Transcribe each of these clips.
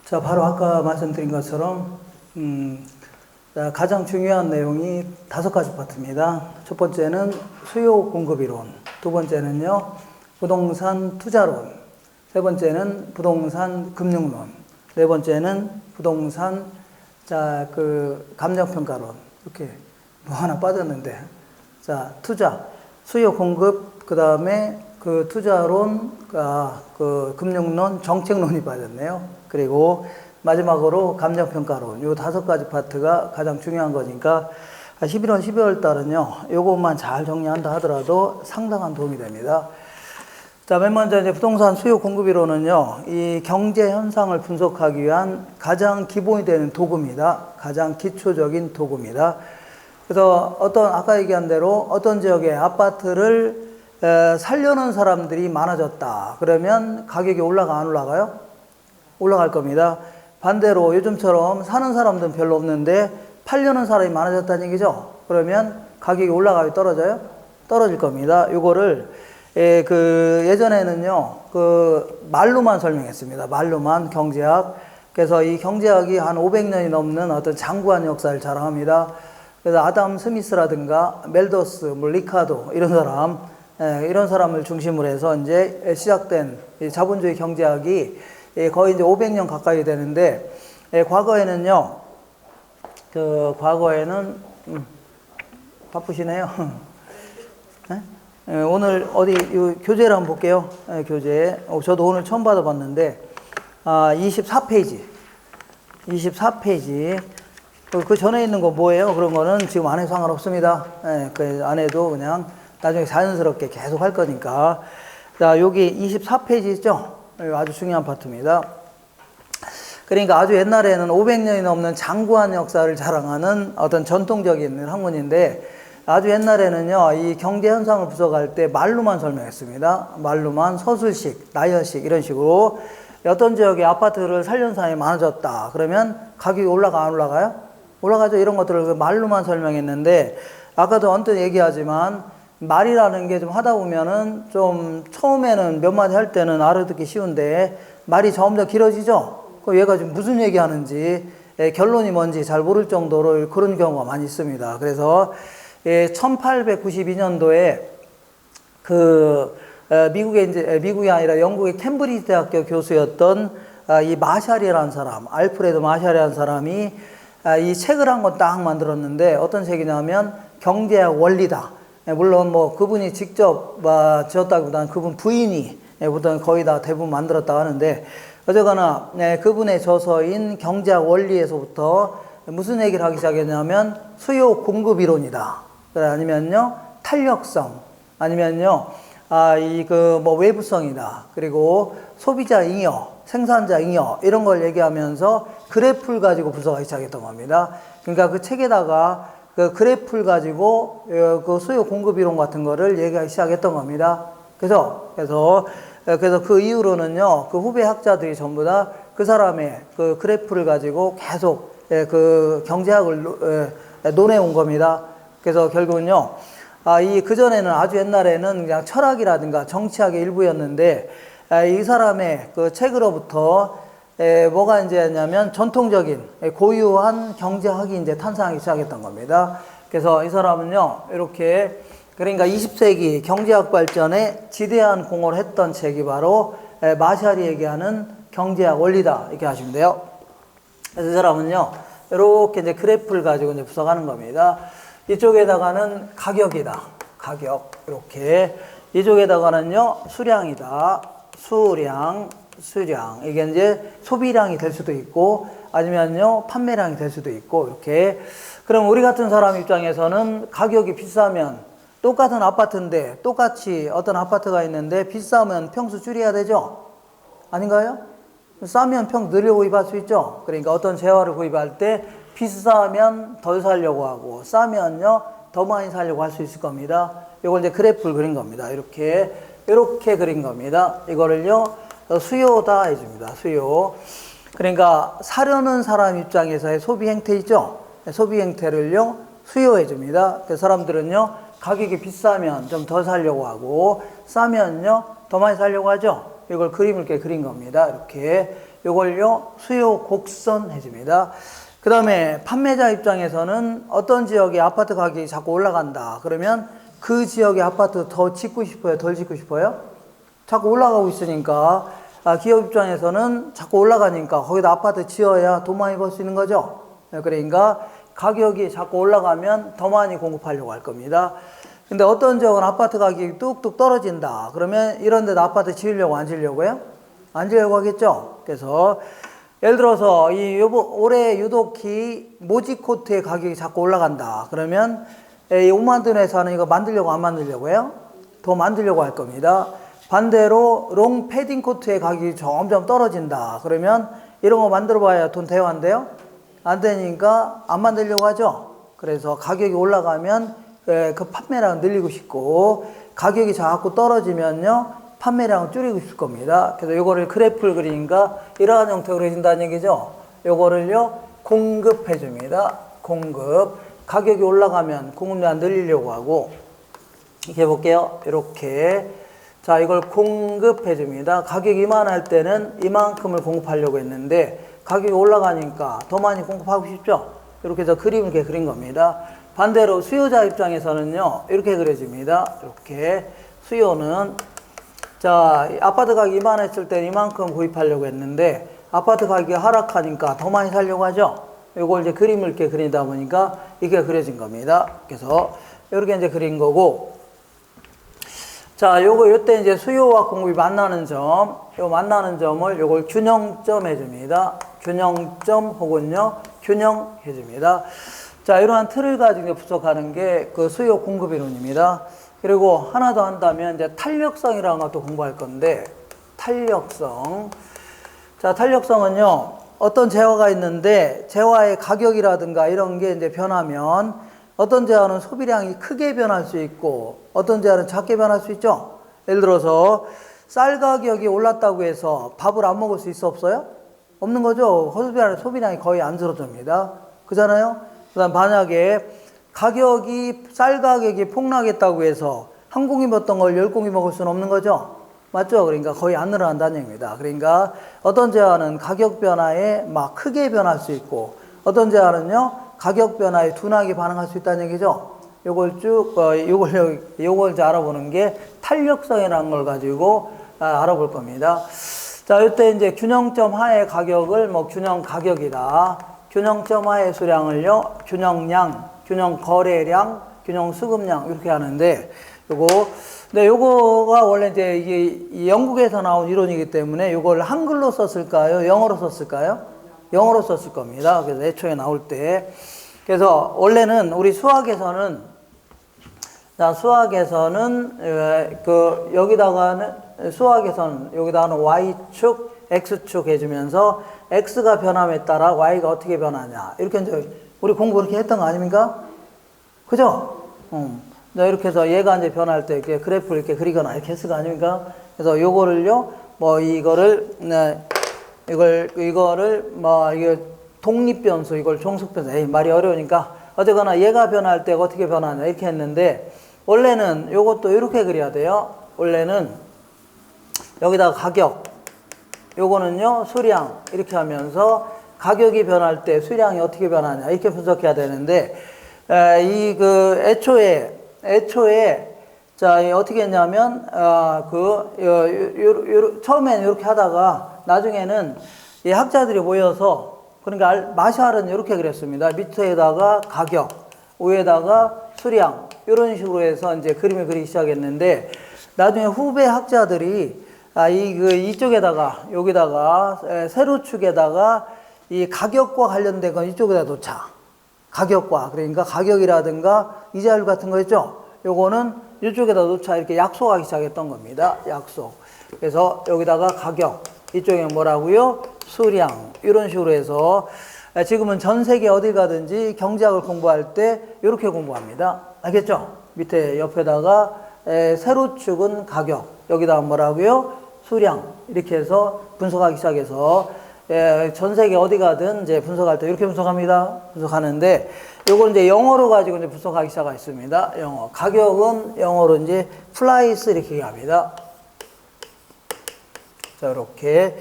자, 바로 아까 말씀드린 것처럼 자, 가장 중요한 내용이 5가지 파트입니다. 첫 번째는 수요 공급 이론, 두 번째는요 부동산 투자론, 세 번째는 부동산 금융론, 네 번째는 부동산 감정평가론. 이렇게 뭐 하나 빠졌는데, 자, 투자, 수요 공급, 그 다음에 그 투자론, 그 금융론, 정책론이 빠졌네요. 그리고 마지막으로 감정평가론. 요 5가지 파트가 가장 중요한 거니까 11월, 12월 달은요, 요것만 잘 정리한다 하더라도 상당한 도움이 됩니다. 자, 맨 먼저 이제 부동산 수요 공급 이론은요, 이 경제 현상을 분석하기 위한 가장 기본이 되는 도구입니다. 가장 기초적인 도구입니다. 그래서 아까 얘기한 대로 어떤 지역에 아파트를 살려는 사람들이 많아졌다. 그러면 가격이 올라가, 안 올라가요? 올라갈 겁니다. 반대로 요즘처럼 사는 사람들은 별로 없는데 팔려는 사람이 많아졌다는 얘기죠. 그러면 가격이 올라가요, 떨어져요? 떨어질 겁니다. 요거를 예전에는요, 말로만 설명했습니다. 말로만 경제학. 그래서 이 경제학이 한 500년이 넘는 어떤 장구한 역사를 자랑합니다. 그래서 아담 스미스라든가 멜더스, 리카도, 이런 사람을 중심으로 해서 이제 시작된 이 자본주의 경제학이 거의 이제 500년 가까이 되는데, 과거에는요, 바쁘시네요. 네? 오늘 어디 교재를 한번 볼게요. 교재. 저도 오늘 처음 받아봤는데 24페이지. 그 전에 있는 거 뭐예요? 그런 거는 지금 안 해도 상관없습니다. 그 안 해도 그냥 나중에 자연스럽게 계속 할 거니까. 자, 여기 24페이지 있죠? 아주 중요한 파트입니다. 그러니까 아주 옛날에는 500년이 넘는 장구한 역사를 자랑하는 어떤 전통적인 학문인데, 아주 옛날에는요, 이 경제 현상을 분석할 때 말로만 설명했습니다. 말로만 서술식, 나열식 이런 식으로 어떤 지역에 아파트를 살려는 사람이 많아졌다. 그러면 가격이 올라가, 안 올라가요? 올라가죠. 이런 것들을 말로만 설명했는데, 아까도 언뜻 얘기하지만 말이라는 게 좀 하다 보면은 좀 처음에는 몇 마디 할 때는 알아듣기 쉬운데 말이 점점 길어지죠. 그럼 얘가 지금 무슨 얘기 하는지, 결론이 뭔지 잘 모를 정도로 그런 경우가 많이 있습니다. 그래서 1892년도에 미국이 아니라 영국의 캠브리지 대학교 교수였던 이 마샬이라는 사람, 알프레드 마샬이라는 사람이 이 책을 한 권 딱 만들었는데, 어떤 책이냐면 경제학 원리다. 물론 뭐 그분이 직접 지었다기보다는 그분 부인이 보통 거의 다 대부분 만들었다고 하는데, 어쨌거나 그분의 저서인 경제학 원리에서부터 무슨 얘기를 하기 시작했냐면 수요 공급 이론이다. 아니면요 탄력성, 아니면요 외부성이다. 그리고 소비자 잉여, 생산자 잉여, 이런 걸 얘기하면서 그래프를 가지고 분석하기 시작했던 겁니다. 그러니까 그 책에다가 그 그래프를 가지고 그 수요 공급 이론 같은 거를 얘기하기 시작했던 겁니다. 그래서 그 이후로는요, 그 후배 학자들이 전부 다 그 사람의 그 그래프를 가지고 계속 그 경제학을 논해온 겁니다. 그래서 결국은요, 그전에는 아주 옛날에는 그냥 철학이라든가 정치학의 일부였는데, 이 사람의 그 책으로부터 뭐가 이제 했냐면 전통적인 고유한 경제학이 이제 탄생하기 시작했던 겁니다. 그래서 이 사람은요, 이렇게, 그러니까 20세기 경제학 발전에 지대한 공헌을 했던 책이 바로 마샬이 얘기하는 경제학 원리다. 이렇게 하시면 돼요. 그래서 이 사람은요, 이렇게 이제 그래프를 가지고 이제 분석하는 겁니다. 이쪽에다가는 가격이다. 가격. 이렇게. 이쪽에다가는요, 수량이다. 수량. 이게 이제 소비량이 될 수도 있고, 아니면요, 판매량이 될 수도 있고, 이렇게. 그럼 우리 같은 사람 입장에서는 가격이 비싸면, 똑같은 아파트인데, 똑같이 어떤 아파트가 있는데, 비싸면 평수 줄여야 되죠? 아닌가요? 싸면 평 늘려 구입할 수 있죠? 그러니까 어떤 재화를 구입할 때, 비싸면 덜 사려고 하고, 싸면요, 더 많이 사려고 할 수 있을 겁니다. 이걸 이제 그래프를 그린 겁니다. 이렇게 그린 겁니다. 이거를요, 수요다 해줍니다. 수요. 그러니까 사려는 사람 입장에서의 소비 행태 있죠? 소비 행태를요, 수요해 줍니다. 그 사람들은요, 가격이 비싸면 좀 더 사려고 하고, 싸면요, 더 많이 사려고 하죠? 이걸 그림을 이렇게 그린 겁니다. 이렇게 요걸요, 수요 곡선 해줍니다. 그 다음에 판매자 입장에서는 어떤 지역에 아파트 가격이 자꾸 올라간다. 그러면 그 지역의 아파트 더 짓고 싶어요? 덜 짓고 싶어요? 자꾸 올라가고 있으니까 기업 입장에서는 자꾸 올라가니까 거기다 아파트 지어야 돈 많이 벌 수 있는 거죠. 그러니까 가격이 자꾸 올라가면 더 많이 공급하려고 할 겁니다. 근데 어떤 지역은 아파트 가격이 뚝뚝 떨어진다. 그러면 이런 데도 아파트 지으려고 안 지으려고요? 안 지으려고 하겠죠. 그래서 예를 들어서 올해 유독히 모지코트의 가격이 자꾸 올라간다. 그러면 이 오만둔에서 하는 이거 만들려고 안 만들려고요? 더 만들려고 할 겁니다. 반대로 롱 패딩 코트의 가격이 점점 떨어진다. 그러면 이런 거 만들어 봐야 돈 돼요, 안 돼요? 안 되니까 안 만들려고 하죠. 그래서 가격이 올라가면 그 판매량을 늘리고 싶고, 가격이 자꾸 떨어지면요 판매량을 줄이고 싶을 겁니다. 그래서 요거를 그래프를 그리니까 이러한 형태로 그려진다는 얘기죠. 요거를요 공급해 줍니다. 공급. 가격이 올라가면 공급량 늘리려고 하고, 이렇게 해볼게요. 이렇게. 자, 이걸 공급해 줍니다. 가격이 이만할 때는 이만큼을 공급하려고 했는데 가격이 올라가니까 더 많이 공급하고 싶죠. 이렇게 해서 그림을 이렇게 그린 겁니다. 반대로 수요자 입장에서는요 이렇게 그려집니다. 이렇게 수요는, 자, 아파트 가격이 이만했을 때 이만큼 구입하려고 했는데 아파트 가격이 하락하니까 더 많이 살려고 하죠. 이걸 이제 그림을 이렇게 그리다 보니까 이게 그려진 겁니다. 그래서 이렇게 이제 그린 거고, 자, 요때 이제 수요와 공급이 만나는 점, 요 만나는 점을 요걸 균형점 해줍니다. 균형점 혹은요 균형 해줍니다. 자, 이러한 틀을 가지고 분석하는 게 그 수요 공급 이론입니다. 그리고 하나 더 한다면 이제 탄력성이라는 것도 공부할 건데, 탄력성. 자, 탄력성은요, 어떤 재화가 있는데, 재화의 가격이라든가 이런 게 이제 변하면, 어떤 재화는 소비량이 크게 변할 수 있고, 어떤 재화는 작게 변할 수 있죠. 예를 들어서, 쌀 가격이 올랐다고 해서 밥을 안 먹을 수 있어, 없어요? 없는 거죠. 소비량이 거의 안 줄어듭니다. 그잖아요? 그 다음 만약에 쌀 가격이 폭락했다고 해서 한 공기 먹던 걸 10공기 먹을 수는 없는 거죠. 맞죠? 그러니까 거의 안 늘어난다는 얘기입니다. 그러니까 어떤 재화는 가격 변화에 막 크게 변할 수 있고, 어떤 재화는요, 가격 변화에 둔하게 반응할 수 있다는 얘기죠. 요걸 요걸 이제 알아보는 게 탄력성이라는 걸 가지고 알아볼 겁니다. 자, 이때 이제 균형점 하의 가격을 균형 가격이다. 균형점 하의 수량을요, 균형량, 균형 거래량, 균형 수급량 이렇게 하는데, 요거가 원래 이제 이게 영국에서 나온 이론이기 때문에 요걸 한글로 썼을까요? 영어로 썼을까요? 영어로 썼을 겁니다. 그래서 애초에 나올 때. 그래서 원래는 우리 수학에서는 여기다가는 Y축, X축 해주면서 X가 변함에 따라 Y가 어떻게 변하냐. 이렇게 이제 우리 공부 그렇게 했던 거 아닙니까? 그죠? 이렇게 해서 얘가 이제 변할 때 이렇게 그래프를 이렇게 그리거나 이렇게 했을 거 아닙니까? 그래서 요거를요, 이게 독립변수, 이걸 종속변수, 말이 어려우니까 어쨌거나 얘가 변할 때 어떻게 변하냐 이렇게 했는데, 원래는 요것도 이렇게 그려야 돼요. 원래는 여기다가 가격, 요거는요 수량 이렇게 하면서 가격이 변할 때 수량이 어떻게 변하냐 이렇게 분석해야 되는데, 애초에 자, 어떻게 했냐면 처음에는 이렇게 하다가 나중에는 이 학자들이 모여서, 그러니까 마샬은 이렇게 그렸습니다. 밑에다가 가격, 위에다가 수량, 이런 식으로 해서 이제 그림을 그리기 시작했는데, 나중에 후배 학자들이 여기다가 세로축에다가 이 가격과 관련된 건 이쪽에다 놓자. 가격과, 그러니까 가격이라든가 이자율 같은 거 있죠? 요거는 이쪽에다 놓자. 이렇게 약속하기 시작했던 겁니다. 약속. 그래서 여기다가 가격, 이쪽에 뭐라고요? 수량. 이런 식으로 해서 지금은 전 세계 어디 가든지 경제학을 공부할 때 이렇게 공부합니다. 알겠죠? 밑에 옆에다가 세로축은 가격, 여기다가 뭐라고요? 수량. 이렇게 해서 분석하기 시작해서 전 세계 어디 가든 이제 분석할 때 이렇게 분석합니다. 분석하는데, 요걸 이제 영어로 가지고 이제 분석하기 시작했습니다. 영어. 가격은 영어로 이제 price 이렇게 합니다. 자, 이렇게.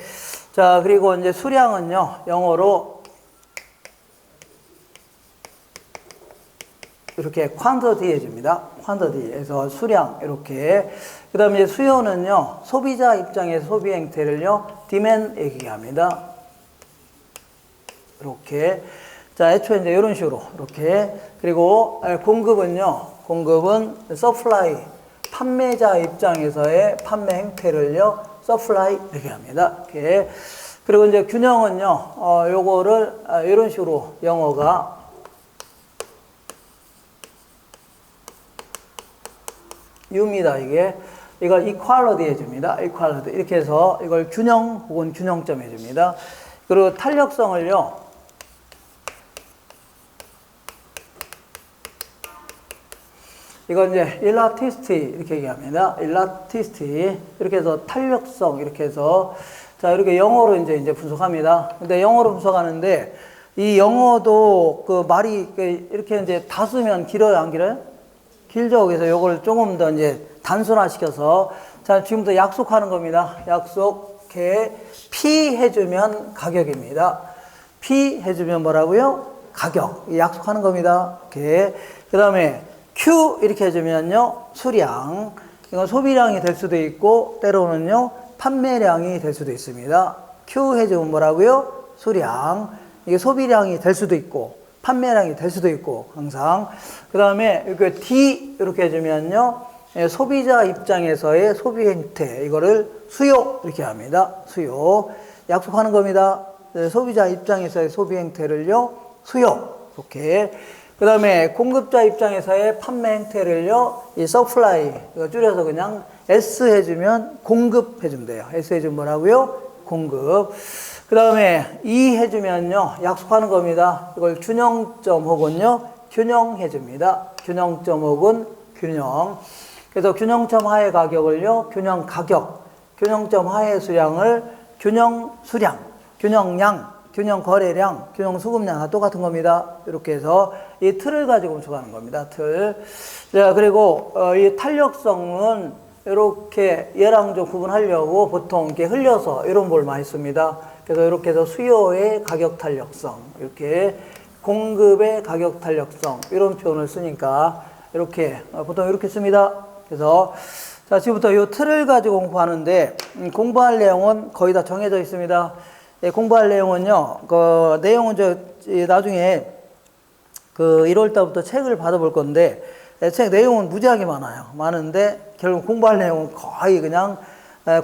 자, 그리고 이제 수량은요, 영어로 이렇게 quantity 해줍니다. quantity에서 수량, 이렇게. 그 다음에 이제 수요는요, 소비자 입장에서 소비 행태를요, demand 얘기합니다. 이렇게. 자, 애초에 이제 이런 식으로, 이렇게. 그리고 공급은요, 공급은 supply, 판매자 입장에서의 판매 행태를요, supply 얘기합니다. 이렇게. 그리고 이제 균형은요, 요거를 이런 식으로 영어가 U입니다. 이걸 equality 해줍니다. equality. 이렇게 해서 이걸 균형 혹은 균형점 해줍니다. 그리고 탄력성을요, 이건 이제 elasticity 이렇게 얘기합니다. elasticity. 이렇게 해서 탄력성 이렇게 해서 자, 이렇게 영어로 이제 분석합니다. 근데 영어로 분석하는데 이 영어도 그 말이 이렇게 이제 다 쓰면 길어요, 안 길어요? 길죠. 그래서 요걸 조금 더 이제 단순화시켜서 자, 지금부터 약속하는 겁니다. 약속해. P 해주면 가격입니다. P 해주면 뭐라고요? 가격. 약속하는 겁니다. 이렇게. 그 다음에 Q 이렇게 해주면요, 수량. 이건 소비량이 될 수도 있고, 때로는요, 판매량이 될 수도 있습니다. Q 해주면 뭐라고요? 수량. 이게 소비량이 될 수도 있고, 판매량이 될 수도 있고, 항상. 그 다음에 이렇게 D 이렇게 해주면요, 소비자 입장에서의 소비 행태, 이거를 수요 이렇게 합니다. 수요. 약속하는 겁니다. 소비자 입장에서의 소비 행태를요, 수요. 이렇게. 그 다음에 공급자 입장에서의 판매 행태를요, 이 supply, 이거 줄여서 그냥 S 해주면 공급 해주면 돼요. S 해주면 뭐라고요? 공급. 그 다음에 E 해주면요, 약속하는 겁니다. 이걸 균형점 혹은요, 균형 해줍니다. 균형점 혹은 균형. 그래서 균형점 하의 가격을요, 균형 가격. 균형점 하의 수량을 균형 수량, 균형량, 균형 거래량, 균형 수급량 다 똑같은 겁니다. 이렇게 해서 이 틀을 가지고 분석하는 겁니다. 틀. 자, 그리고 이 탄력성은 이렇게 얘랑 좀 구분하려고 보통 이렇게 흘려서 이런 걸 많이 씁니다. 그래서 이렇게 해서 수요의 가격 탄력성, 이렇게 공급의 가격 탄력성 이런 표현을 쓰니까 이렇게 보통 이렇게 씁니다. 그래서 자, 지금부터 이 틀을 가지고 공부하는데 공부할 내용은 거의 다 정해져 있습니다. 예, 공부할 내용은요, 그 내용은 나중에 그 1월 달부터 책을 받아볼 건데, 책 내용은 무지하게 많아요. 많은데 결국 공부할 내용은 거의 그냥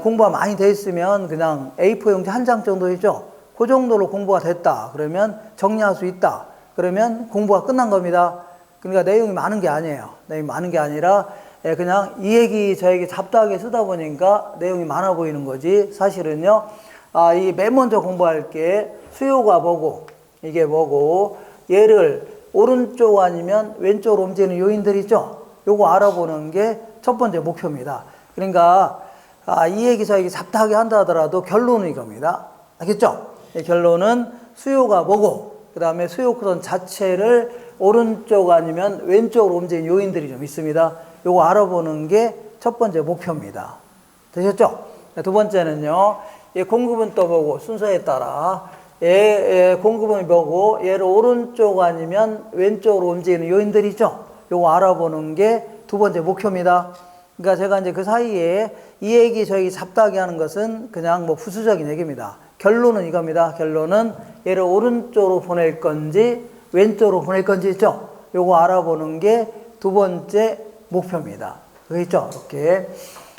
공부가 많이 돼 있으면 그냥 A4 용지 한 장 정도 있죠. 그 정도로 공부가 됐다. 그러면 정리할 수 있다. 그러면 공부가 끝난 겁니다. 그러니까 내용이 많은 게 아니에요. 내용이 많은 게 아니라 그냥 이 얘기 저 얘기 잡다하게 쓰다 보니까 내용이 많아 보이는 거지. 사실은요. 이 맨 먼저 공부할 게 수요가 뭐고, 이게 뭐고, 얘를 오른쪽 아니면 왼쪽으로 움직이는 요인들 있죠? 요거 알아보는 게 첫 번째 목표입니다. 그러니까, 이 얘기 저 얘기 잡다하게 한다 하더라도 결론은 이겁니다. 알겠죠? 결론은 수요가 뭐고, 그 다음에 수요 크선 자체를 오른쪽 아니면 왼쪽으로 움직이는 요인들이 좀 있습니다. 요거 알아보는 게 첫 번째 목표입니다. 되셨죠? 두 번째는요, 공급은 또 뭐고, 순서에 따라 공급은 뭐고, 얘를 오른쪽 아니면 왼쪽으로 움직이는 요인들이죠. 요거 알아보는 게 두 번째 목표입니다. 그러니까 제가 이제 그 사이에 이 얘기 저 얘기 잡다하게 하는 것은 그냥 뭐 부수적인 얘기입니다. 결론은 이겁니다. 결론은 얘를 오른쪽으로 보낼 건지 왼쪽으로 보낼 건지 있죠. 요거 알아보는 게 두 번째 목표입니다. 그렇죠? 이렇게.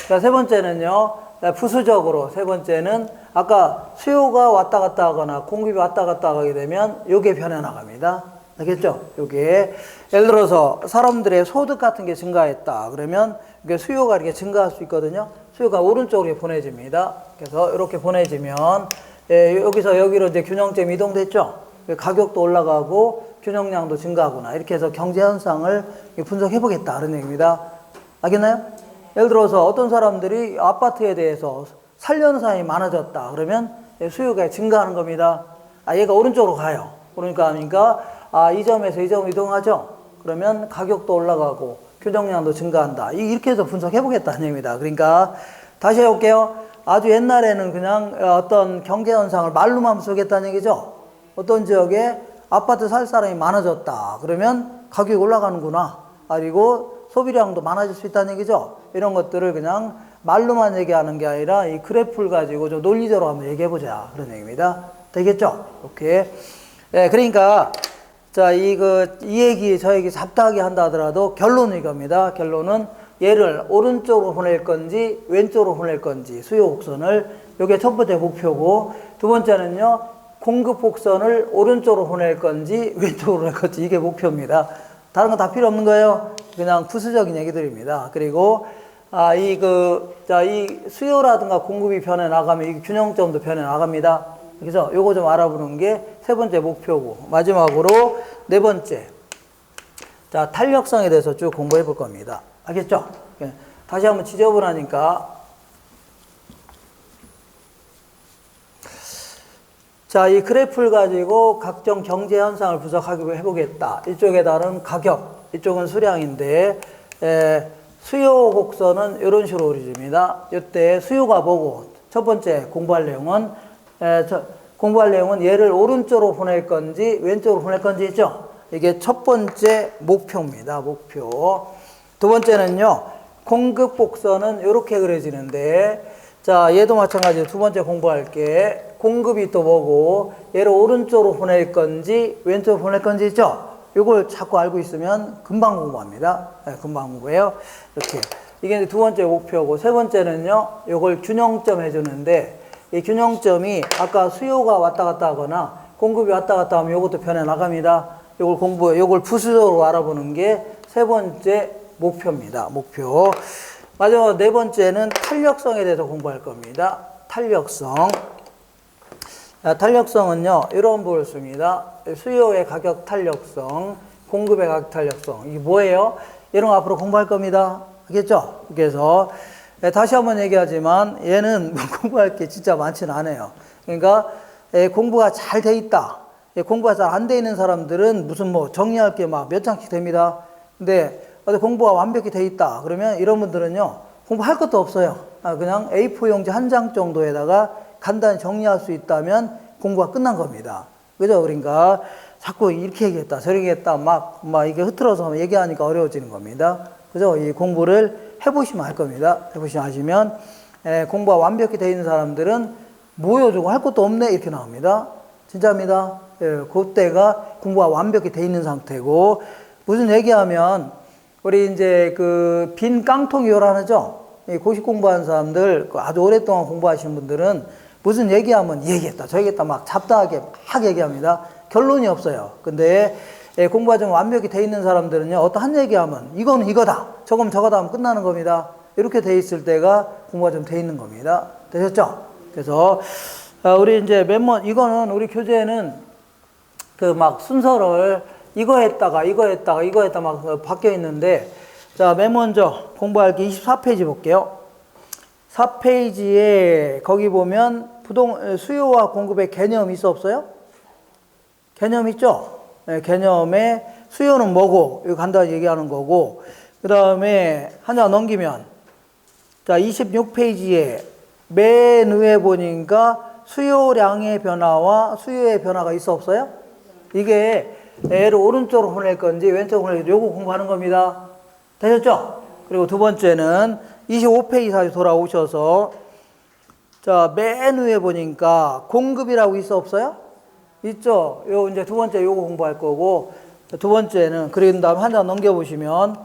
자, 세 번째는요. 부수적으로 세 번째는 아까 수요가 왔다 갔다 하거나 공급이 왔다 갔다 하게 되면 요게 변해나갑니다. 알겠죠? 요게 예를 들어서 사람들의 소득 같은 게 증가했다. 그러면 이게 수요가 이렇게 증가할 수 있거든요. 수요가 오른쪽으로 보내집니다. 그래서 이렇게 보내지면 여기서 여기로 이제 균형점이 이동됐죠. 가격도 올라가고 균형량도 증가하구나. 이렇게 해서 경제 현상을 분석해 보겠다. 그런 얘기입니다. 알겠나요? 예를 들어서 어떤 사람들이 아파트에 대해서 살려는 사람이 많아졌다. 그러면 수요가 증가하는 겁니다. 얘가 오른쪽으로 가요. 그러니까 이 점에서 이 점으로 이동하죠. 그러면 가격도 올라가고 균형량도 증가한다. 이렇게 해서 분석해 보겠다는 얘기입니다. 그러니까 다시 해볼게요. 아주 옛날에는 그냥 어떤 경제 현상을 말로만 분석했다는 얘기죠. 어떤 지역에 아파트 살 사람이 많아졌다. 그러면 가격이 올라가는구나. 그리고 소비량도 많아질 수 있다는 얘기죠. 이런 것들을 그냥 말로만 얘기하는 게 아니라 이 그래프를 가지고 좀 논리적으로 한번 얘기해보자. 그런 얘기입니다. 되겠죠? 이렇게. 네, 그러니까, 자, 이 얘기, 저 얘기 잡다하게 한다 하더라도 결론은 이겁니다. 결론은 얘를 오른쪽으로 보낼 건지, 왼쪽으로 보낼 건지, 수요 곡선을. 이게 첫 번째 목표고, 두 번째는요, 공급 곡선을 오른쪽으로 보낼 건지, 왼쪽으로 보낼 건지, 이게 목표입니다. 다른 거 다 필요 없는 거예요. 그냥 부수적인 얘기들입니다. 그리고, 이 수요라든가 공급이 변해 나가면 이 균형점도 변해 나갑니다. 그래서 요거 좀 알아보는 게 세 번째 목표고, 마지막으로 네 번째. 자, 탄력성에 대해서 쭉 공부해 볼 겁니다. 알겠죠? 다시 한번 지저분하니까. 자, 이 그래프를 가지고 각종 경제 현상을 분석하기로 해보겠다. 이쪽에다는 가격, 이쪽은 수량인데, 수요 곡선은 이런 식으로 그려집니다. 이때 수요가 뭐고, 첫 번째 공부할 내용은 얘를 오른쪽으로 보낼 건지 왼쪽으로 보낼 건지 있죠? 이게 첫 번째 목표입니다. 목표. 두 번째는요, 공급 곡선은 이렇게 그려지는데, 자, 얘도 마찬가지로 두 번째 공부할게. 공급이 또 뭐고, 얘를 오른쪽으로 보낼 건지 왼쪽으로 보낼 건지 있죠? 이걸 자꾸 알고 있으면 금방 공부합니다. 네, 금방 공부해요. 이렇게. 이게 이제 두 번째 목표고, 세 번째는요, 이걸 균형점 해주는데, 이 균형점이 아까 수요가 왔다 갔다 하거나 공급이 왔다 갔다 하면 이것도 변해 나갑니다. 요걸 부수적으로 알아보는 게 세 번째 목표입니다. 목표. 마지막 네 번째는 탄력성에 대해서 공부할 겁니다. 탄력성. 탄력성은요, 이런 부분을 씁니다. 수요의 가격 탄력성, 공급의 가격 탄력성. 이게 뭐예요? 이런 거 앞으로 공부할 겁니다. 알겠죠? 그래서 다시 한번 얘기하지만 얘는 공부할 게 진짜 많지는 않아요. 그러니까 공부가 잘 돼 있다. 공부가 잘 안 돼 있는 사람들은 무슨 뭐 정리할 게 막 몇 장씩 됩니다. 근데 공부가 완벽히 돼 있다. 그러면 이런 분들은요, 공부할 것도 없어요. 그냥 A4 용지 한 장 정도에다가 간단히 정리할 수 있다면 공부가 끝난 겁니다. 그죠? 그러니까 자꾸 이렇게 얘기했다, 저렇게 했다, 막 이게 흐트러서 얘기하니까 어려워지는 겁니다. 그죠? 이 공부를 해보시면 알 겁니다. 해보시면 아시면, 공부가 완벽히 되어 있는 사람들은 뭐요, 저거 할 것도 없네, 이렇게 나옵니다. 진짜입니다. 그때가 공부가 완벽히 되어 있는 상태고, 무슨 얘기하면, 우리 이제 빈 깡통 요란하죠? 고시 공부하는 사람들, 아주 오랫동안 공부하시는 분들은 무슨 얘기하면 이 얘기했다, 저 얘기했다, 막 잡다하게 막 얘기합니다. 결론이 없어요. 근데 공부가 좀 완벽히 돼 있는 사람들은요, 어떤 한 얘기하면 이거는 이거다, 저거는 저거다 하면 끝나는 겁니다. 이렇게 돼 있을 때가 공부가 좀 돼 있는 겁니다. 되셨죠? 그래서 우리 이제 이거는 우리 교재에는 막 순서를 이거 했다가 막 바뀌어 있는데, 자, 맨 먼저 공부할 게 24페이지 볼게요. 4페이지에 거기 보면 수요와 공급의 개념이 있어 없어요? 개념 있죠? 네, 개념에 수요는 뭐고, 이거 간단히 얘기하는 거고, 그 다음에 하나 넘기면, 자, 26페이지에 맨 위에 보니까 수요량의 변화와 수요의 변화가 있어 없어요? 이게 얘를 오른쪽으로 보낼 건지 왼쪽으로 보낼 건지 요거 공부하는 겁니다. 되셨죠? 그리고 두 번째는 25페이지 돌아오셔서, 자, 맨 위에 보니까 공급이라고 있어 없어요? 있죠? 요 이제 두 번째 요거 공부할 거고, 두 번째는, 그런 다음 한 장 넘겨보시면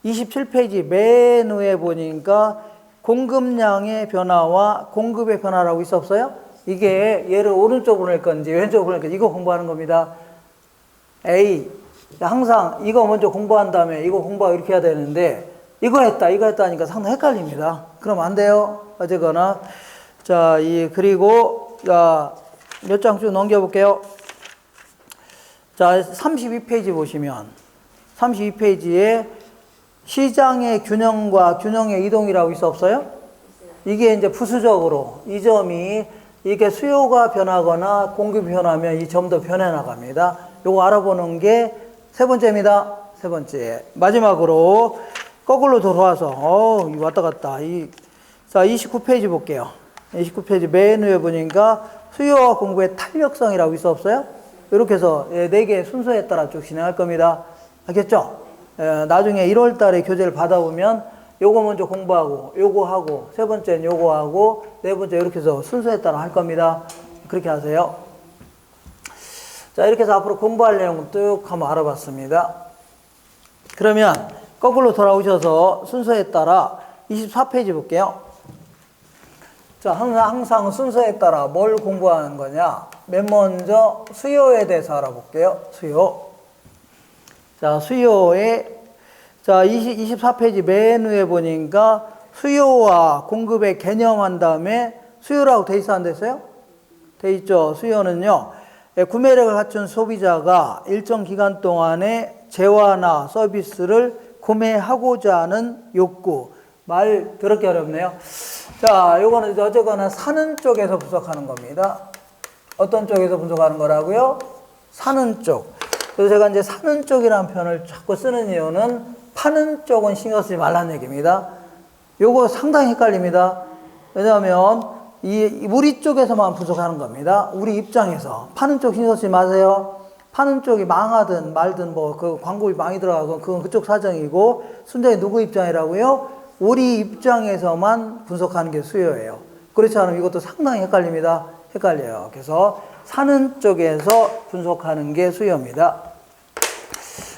27페이지 맨 위에 보니까 공급량의 변화와 공급의 변화라고 있어 없어요? 이게 얘를 오른쪽으로 보낼 건지 왼쪽으로 보낼 건지 이거 공부하는 겁니다. 항상 이거 먼저 공부한 다음에 이거 공부하고 이렇게 해야 되는데, 이거 했다 하니까 상당히 헷갈립니다. 그럼 안 돼요. 어쨌거나. 자, 그리고, 자, 몇 장 쭉 넘겨볼게요. 자, 32페이지 보시면, 32페이지에 시장의 균형과 균형의 이동이라고 있어 없어요? 이게 이제 부수적으로, 이 점이, 이게 수요가 변하거나 공급이 변하면 이 점도 변해 나갑니다. 요거 알아보는 게 세 번째입니다. 세 번째. 마지막으로, 거꾸로 돌아와서, 이거 왔다 갔다. 자, 29페이지 볼게요. 29페이지 맨 위에 보니까 수요와 공부의 탄력성이라고 있어 없어요? 이렇게 해서 4개의 순서에 따라 쭉 진행할 겁니다. 알겠죠? 나중에 1월 달에 교재를 받아보면 요거 먼저 공부하고 요거 하고 세 번째는 요거 하고 네 번째 이렇게 해서 순서에 따라 할 겁니다. 그렇게 하세요. 자, 이렇게 해서 앞으로 공부할 내용 쭉 한번 알아봤습니다. 그러면 거꾸로 돌아오셔서 순서에 따라 24페이지 볼게요. 자, 항상 순서에 따라 뭘 공부하는 거냐? 맨 먼저 수요에 대해서 알아볼게요. 수요. 자, 자, 24페이지 맨 위에 보니까 수요와 공급의 개념 한 다음에 수요라고 돼 있어 안 됐어요? 돼 있죠. 수요는요, 구매력을 갖춘 소비자가 일정 기간 동안에 재화나 서비스를 구매하고자 하는 욕구. 말 더럽게 어렵네요. 자, 요거는 어쨌거나 사는 쪽에서 분석하는 겁니다. 어떤 쪽에서 분석하는 거라고요? 사는 쪽. 그래서 제가 이제 사는 쪽이라는 표현을 자꾸 쓰는 이유는 파는 쪽은 신경 쓰지 말라는 얘기입니다. 요거 상당히 헷갈립니다. 왜냐하면 우리 쪽에서만 분석하는 겁니다. 우리 입장에서. 파는 쪽 신경 쓰지 마세요. 파는 쪽이 망하든 말든 뭐 그 광고비 많이 들어가고 그건 그쪽 사정이고 순전히 누구 입장이라고요? 우리 입장에서만 분석하는 게 수요예요. 그렇지 않으면 이것도 상당히 헷갈립니다. 헷갈려요. 그래서 사는 쪽에서 분석하는 게 수요입니다.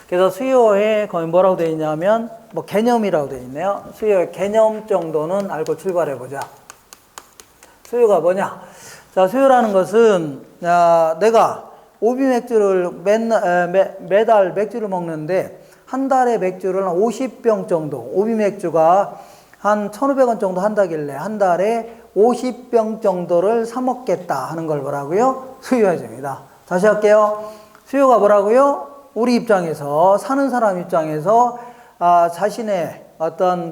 그래서 수요에 거의 뭐라고 되어 있냐면 뭐 개념이라고 되어 있네요. 수요의 개념 정도는 알고 출발해 보자. 수요가 뭐냐? 자, 수요라는 것은 내가 오비 맥주를 매달 맥주를 먹는데 한 달에 맥주를 한 50병 정도, 오비 맥주가 한 1,500원 정도 한다길래 한 달에 50병 정도를 사 먹겠다 하는 걸 뭐라고요? 수요해줍니다. 다시 할게요. 수요가 뭐라고요? 우리 입장에서, 사는 사람 입장에서 자신의 어떤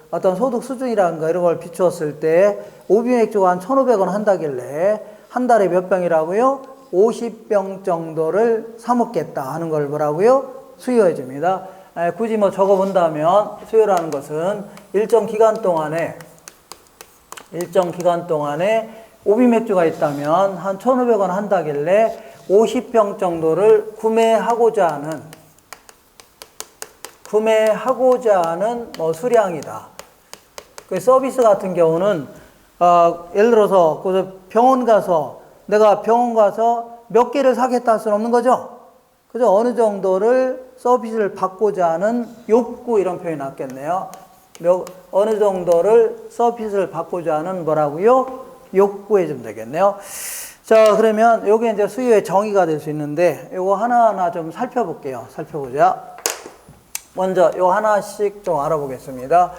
어떤 소득 수준이라든가 이런 걸 비추었을 때 오비 맥주가 한 1,500원 한다길래 한 달에 몇 병이라고요? 50병 정도를 사 먹겠다 하는 걸 뭐라고요? 수요해 줍니다. 굳이 뭐 적어 본다면 수요라는 것은 일정 기간 동안에 오비 맥주가 있다면 한 1,500원 한다길래 50병 정도를 구매하고자 하는 뭐 수량이다. 그 서비스 같은 경우는 예를 들어서 내가 병원 가서 몇 개를 사겠다 할 수는 없는 거죠. 그죠? 어느 정도를 서비스를 받고자 하는 욕구 이런 표현이 낫겠네요. 어느 정도를 서비스를 받고자 하는 뭐라고요? 욕구해 주면 되겠네요. 자, 그러면 요게 이제 수요의 정의가 될 수 있는데 요거 하나하나 좀 살펴볼게요. 살펴보자. 먼저 요 하나씩 좀 알아보겠습니다.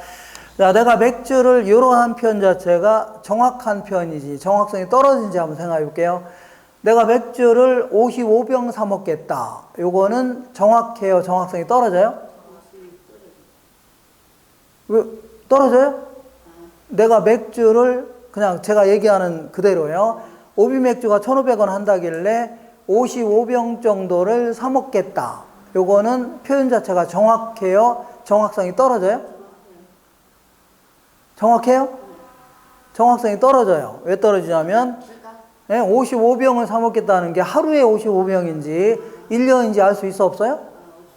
자, 내가 맥주를 요런 한 표현 자체가 정확한 표현이지 정확성이 떨어진지 한번 생각해 볼게요. 내가 맥주를 55병 사 먹겠다. 요거는 정확해요? 정확성이 떨어져요? 왜 떨어져요? 내가 맥주를 그냥 제가 얘기하는 그대로요. 오비 맥주가 1,500원 한다길래 55병 정도를 사 먹겠다. 요거는 표현 자체가 정확해요? 정확성이 떨어져요? 정확해요? 정확성이 떨어져요. 왜 떨어지냐면 55병을 사 먹겠다는 게 하루에 55병인지 1년인지 알 수 있어 없어요?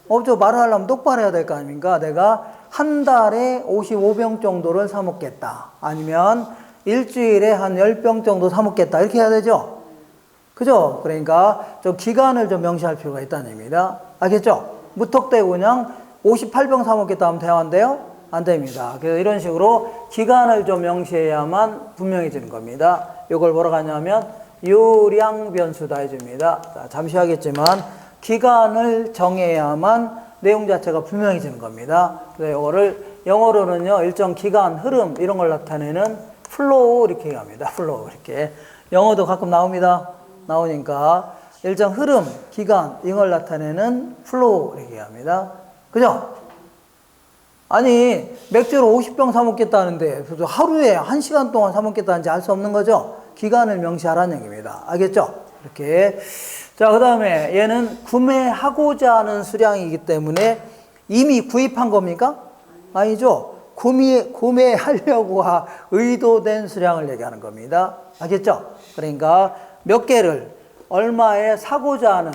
없죠. 말을 하려면 똑바로 해야 될 거 아닙니까? 내가 한 달에 55병 정도를 사 먹겠다. 아니면 일주일에 한 10병 정도 사 먹겠다. 이렇게 해야 되죠? 그죠? 그러니까 좀 기간을 좀 명시할 필요가 있다는 얘기입니다. 알겠죠? 무턱대고 그냥 58병 사 먹겠다 하면 대화인데요? 안 됩니다. 그래서 이런 식으로 기간을 좀 명시해야만 분명해지는 겁니다. 이걸 뭐라고 하냐면 유량 변수다 해줍니다. 자, 잠시 하겠지만 기간을 정해야만 내용 자체가 분명해지는 겁니다. 그래서 이거를 영어로는요, 일정 기간, 흐름 이런 걸 나타내는 플로우 이렇게 얘기합니다. 플로우 이렇게. 영어도 가끔 나옵니다. 나오니까 일정 흐름, 기간 이걸 나타내는 플로우 이렇게 얘기합니다. 그죠? 아니 맥주를 50병 사 먹겠다는데 하루에 1시간 동안 사 먹겠다는지 알 수 없는 거죠. 기간을 명시하라는 얘기입니다. 알겠죠? 이렇게. 자, 그 다음에 얘는 구매하고자 하는 수량이기 때문에 이미 구입한 겁니까? 아니죠. 구매하려고 의도된 수량을 얘기하는 겁니다. 알겠죠? 그러니까 몇 개를 얼마에 사고자 하는,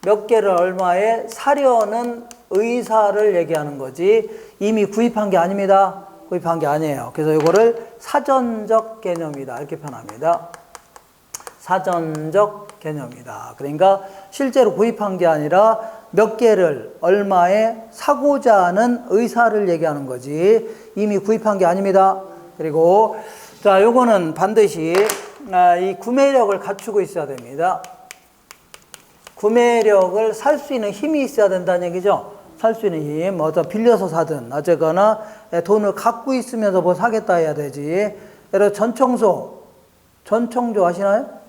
몇 개를 얼마에 사려는 의사를 얘기하는 거지 이미 구입한 게 아닙니다. 구입한 게 아니에요. 그래서 이거를 사전적 개념이다 이렇게 표현합니다. 사전적 개념이다. 그러니까 실제로 구입한 게 아니라 몇 개를 얼마에 사고자 하는 의사를 얘기하는 거지 이미 구입한 게 아닙니다. 그리고 자, 요거는 반드시 이 구매력을 갖추고 있어야 됩니다. 구매력을 살 수 있는 힘이 있어야 된다는 얘기죠. 살 수 있는 힘, 빌려서 사든 어쨌거나 돈을 갖고 있으면서 뭐 사겠다 해야 되지. 예를 들어 전청조 아시나요?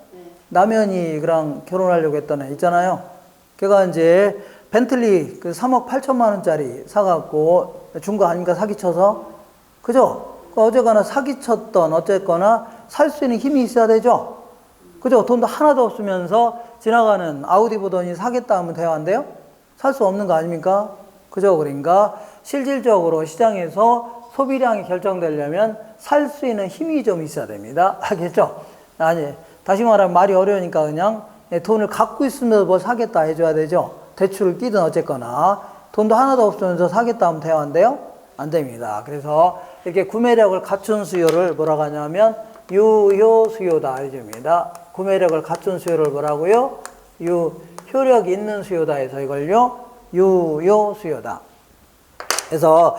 남현이랑 결혼하려고 했던 애 있잖아요. 걔가 이제 벤틀리 그 3억 8천만 원짜리 사갖고 준 거 아닙니까? 사기쳐서. 그죠? 어쨌거나 사기쳤던 어쨌거나 살 수 있는 힘이 있어야 되죠? 그죠? 돈도 하나도 없으면서 지나가는 아우디 보더니 사겠다 하면 돼야 한대요? 살 수 없는 거 아닙니까? 그죠? 그러니까 실질적으로 시장에서 소비량이 결정되려면 살 수 있는 힘이 좀 있어야 됩니다. 알겠죠? 아니, 다시 말하면 말이 어려우니까 그냥 돈을 갖고 있으면서 뭐 사겠다 해줘야 되죠? 대출을 끼든 어쨌거나 돈도 하나도 없으면서 사겠다 하면 돼야 한대요? 안 됩니다. 그래서 이렇게 구매력을 갖춘 수요를 뭐라고 하냐면 유효 수요다 해줍니다. 구매력을 갖춘 수요를 뭐라고요? 효력 있는 수요다 해서 이걸요 유효 수요다. 그래서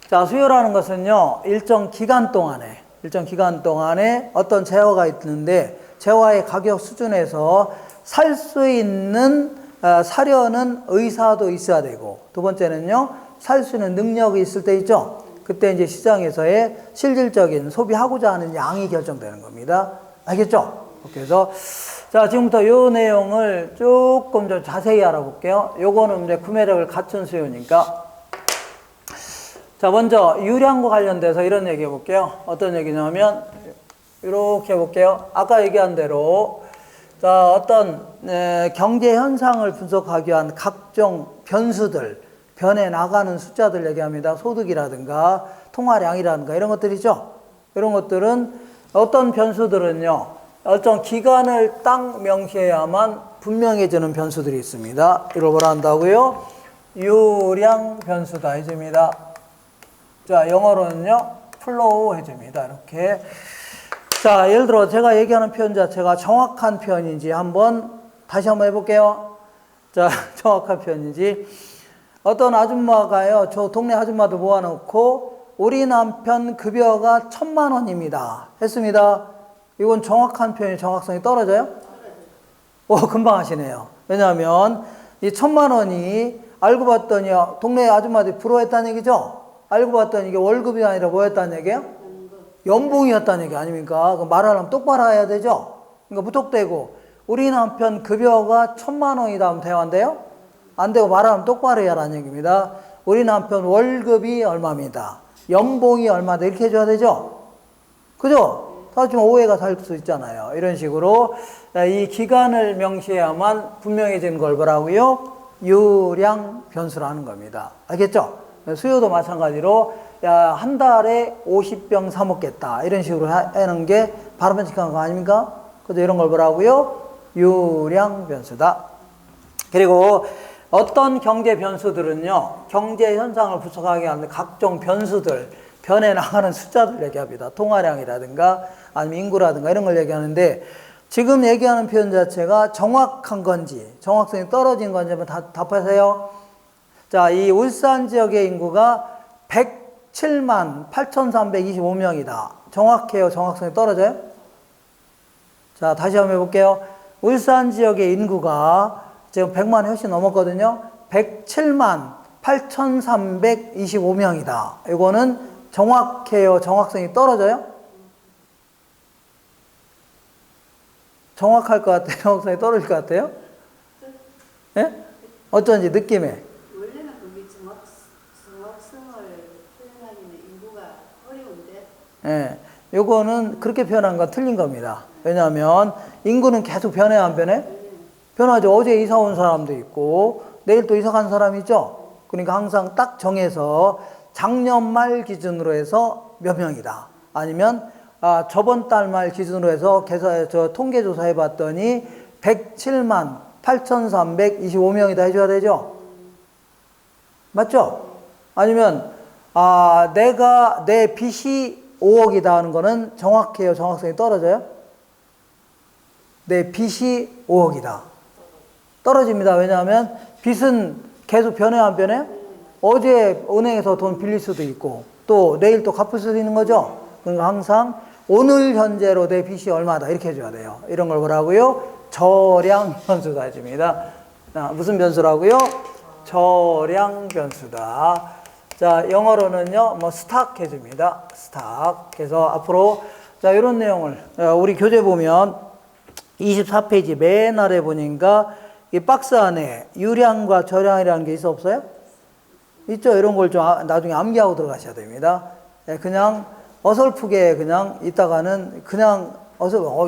자, 수요라는 것은요 일정 기간 동안에 어떤 재화가 있는데 재화의 가격 수준에서 살 수 있는 사려는 의사도 있어야 되고, 두 번째는요 살 수 있는 능력이 있을 때 있죠. 그때 이제 시장에서의 실질적인 소비하고자 하는 양이 결정되는 겁니다. 알겠죠? 그래서 자, 지금부터 요 내용을 조금 더 자세히 알아볼게요. 요거는 이제 구매력을 갖춘 수요니까. 자, 먼저 유량과 관련돼서 이런 얘기 해볼게요. 어떤 얘기냐면 이렇게 해볼게요. 아까 얘기한 대로 자, 어떤 경제 현상을 분석하기 위한 각종 변수들, 변해 나가는 숫자들 얘기합니다. 소득이라든가 통화량이라든가 이런 것들이죠. 이런 것들은 어떤 변수들은요 어떤 기간을 딱 명시해야만 분명해지는 변수들이 있습니다. 이걸 뭐라 한다고요? 유량 변수다 해줍니다. 자, 영어로는요 플로우 해줍니다. 이렇게. 자, 예를 들어 제가 얘기하는 표현 자체가 정확한 표현인지 다시 한번 해볼게요. 자, 정확한 표현인지. 어떤 아줌마가요, 저 동네 아줌마들 모아놓고 우리 남편 급여가 1,000만 원입니다 했습니다. 이건 정확한 표현이 정확성이 떨어져요? 금방 하시네요. 왜냐하면 이 1,000만 원이 알고 봤더니 동네 아줌마들이 부러워했다는 얘기죠? 알고 봤더니 이게 월급이 아니라 뭐였다는 얘기예요? 연봉이었다는 얘기 아닙니까? 그 말하려면 똑바로 해야 되죠? 그러니까 무턱대고 우리 남편 급여가 1,000만 원이다 하면 돼요? 안 돼요? 안 되고 말하면 똑바로 해야라는 얘기입니다. 우리 남편 월급이 얼마입니다. 연봉이 얼마다 이렇게 해줘야 되죠? 그죠? 하지만 오해가 살 수 있잖아요. 이런 식으로 이 기간을 명시해야만 분명해지는 걸 뭐라고요? 유량 변수라는 겁니다. 알겠죠? 수요도 마찬가지로 한 달에 50병 사 먹겠다 이런 식으로 하는 게 바람직한 거 아닙니까? 그래서 이런 걸 뭐라고요? 유량 변수다. 그리고 어떤 경제 변수들은요 경제 현상을 분석하게 하는 각종 변수들, 변해 나가는 숫자들 얘기합니다. 통화량이라든가 아니면 인구라든가 이런 걸 얘기하는데, 지금 얘기하는 표현 자체가 정확한 건지 정확성이 떨어진 건지 한번 답하세요. 자, 이 울산 지역의 인구가 107만 8,325명이다. 정확해요? 정확성이 떨어져요? 자, 다시 한번 해볼게요. 울산 지역의 인구가 지금 100만 훨씬 넘었거든요. 107만 8,325명이다. 이거는 정확해요? 정확성이 떨어져요? 정확할 것 같아요? 정확성이 떨어질 것 같아요? 예? 어쩐지 느낌에. 원래는 그게 정확성을 표현하기는 인구가 어려운데. 예. 요거는 그렇게 표현한 건 틀린 겁니다. 왜냐하면 인구는 계속 변해 안 변해? 변하죠. 어제 이사 온 사람도 있고 내일 또 이사 간 사람이 있죠. 그러니까 항상 딱 정해서 작년 말 기준으로 해서 몇 명이다. 아니면 저번 달 말 기준으로 해서 통계조사 해봤더니 107만 8,325명이다 해줘야 되죠? 맞죠? 아니면 내 빚이 5억이다 하는 거는 정확해요? 정확성이 떨어져요? 내 빚이 5억이다. 떨어집니다. 왜냐하면 빚은 계속 변해요, 안 변해요? 어제 은행에서 돈 빌릴 수도 있고 또 내일 또 갚을 수도 있는 거죠. 그러니까 항상 오늘 현재로 내 빚이 얼마다 이렇게 해줘야 돼요. 이런 걸 뭐라고요? 저량 변수다 해줍니다. 무슨 변수라고요? 저량 변수다. 자, 영어로는요, 스탁 해줍니다. 스탁. 그래서 앞으로, 자, 이런 내용을, 우리 교재 보면 24페이지 맨 아래 보니까 이 박스 안에 유량과 저량이라는 게 있어 없어요? 있죠? 이런 걸 좀 나중에 암기하고 들어가셔야 됩니다. 그냥 어설프게 그냥 있다가는 그냥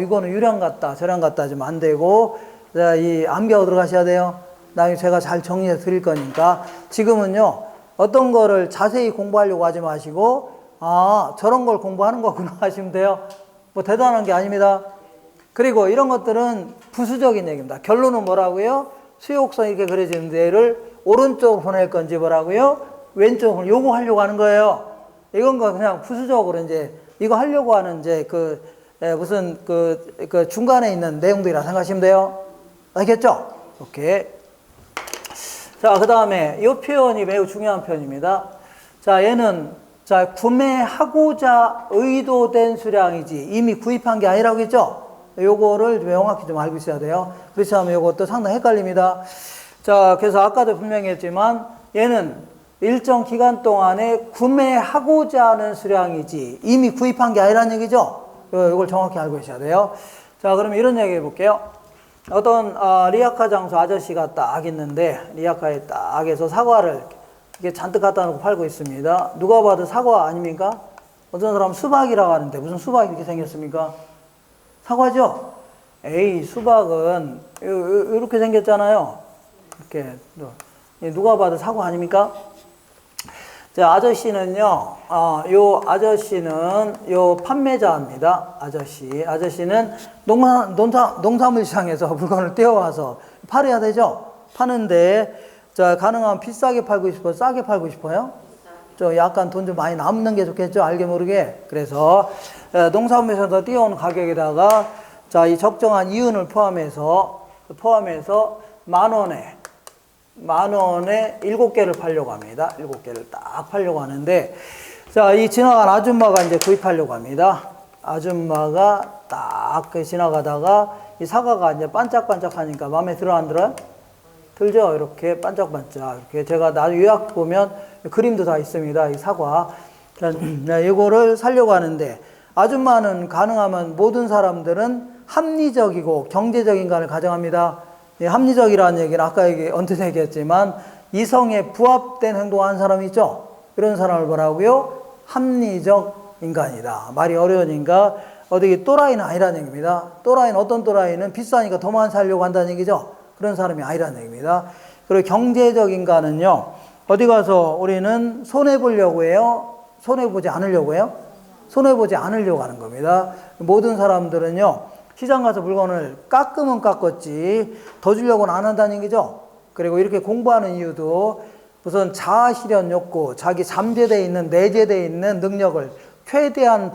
이거는 유량 같다, 저량 같다 하시면 안 되고, 이 암기하고 들어가셔야 돼요. 나중에 제가 잘 정리해 드릴 거니까. 지금은요, 어떤 거를 자세히 공부하려고 하지 마시고, 저런 걸 공부하는 거구나 하시면 돼요. 뭐 대단한 게 아닙니다. 그리고 이런 것들은 부수적인 얘기입니다. 결론은 뭐라고요? 수요곡선 이렇게 그려지는 데를 오른쪽으로 보낼 건지 뭐라고요? 왼쪽으로 요거 하려고 하는 거예요. 이건 거 그냥 부수적으로 이제 이거 하려고 하는 이제 무슨 중간에 있는 내용들이라 생각하시면 돼요. 알겠죠? 오케이. 자, 그 다음에 이 표현이 매우 중요한 표현입니다. 자, 얘는 구매하고자 의도된 수량이지 이미 구입한 게 아니라고 했죠? 요거를 명확히 좀 알고 있어야 돼요. 그렇지 않으면 요것도 상당히 헷갈립니다. 자, 그래서 아까도 분명히 했지만 얘는 일정 기간 동안에 구매하고자 하는 수량이지 이미 구입한 게 아니라는 얘기죠? 이걸 정확히 알고 계셔야 돼요. 자, 그러면 이런 얘기 해볼게요. 어떤 리아카 장수 아저씨가 딱 있는데 리아카에 딱 해서 사과를 이렇게 잔뜩 갖다 놓고 팔고 있습니다. 누가 봐도 사과 아닙니까? 어떤 사람은 수박이라고 하는데 무슨 수박이 이렇게 생겼습니까? 사과죠? 에이, 수박은 이렇게 생겼잖아요. 이렇게 누가 봐도 사과 아닙니까? 자, 아저씨는요, 요 아저씨는 요 판매자입니다. 아저씨는 농산물 시장에서 물건을 떼어와서 팔아야 되죠? 파는데, 자, 가능하면 비싸게 팔고 싶어요? 싸게 팔고 싶어요? 저 약간 돈 좀 많이 남는 게 좋겠죠? 알게 모르게. 그래서, 농산물에서 떼어오는 가격에다가, 자, 이 적정한 이윤을 포함해서 만 원에 7개를 팔려고 합니다. 7개를 딱 팔려고 하는데, 자, 이 지나간 아줌마가 이제 구입하려고 합니다. 아줌마가 딱 지나가다가 이 사과가 이제 반짝반짝 하니까 마음에 들어, 안 들어요? 들죠? 이렇게 반짝반짝. 이렇게 제가 나중에 요약 보면 그림도 다 있습니다. 이 사과. 이거를 사려고 하는데, 아줌마는 가능하면 모든 사람들은 합리적이고 경제적인 간을 가정합니다. 합리적이라는 얘기는 아까 언뜻 얘기했지만 이성에 부합된 행동하는 사람이 있죠. 이런 사람을 뭐라고요? 합리적 인간이다. 말이 어려우니까 어디 또라이는 아니라는 얘기입니다. 또라이는 어떤 또라이는 비싸니까 더 많이 살려고 한다는 얘기죠. 그런 사람이 아니라는 얘기입니다. 그리고 경제적 인간은요. 어디 가서 우리는 손해보려고 해요? 손해보지 않으려고 해요? 손해보지 않으려고 하는 겁니다. 모든 사람들은요. 시장 가서 물건을 깎으면 깎았지 더 주려고는 안 한다는 얘기죠. 그리고 이렇게 공부하는 이유도 우선 자아실현 욕구, 자기 잠재되어 있는 내재되어 있는 능력을 최대한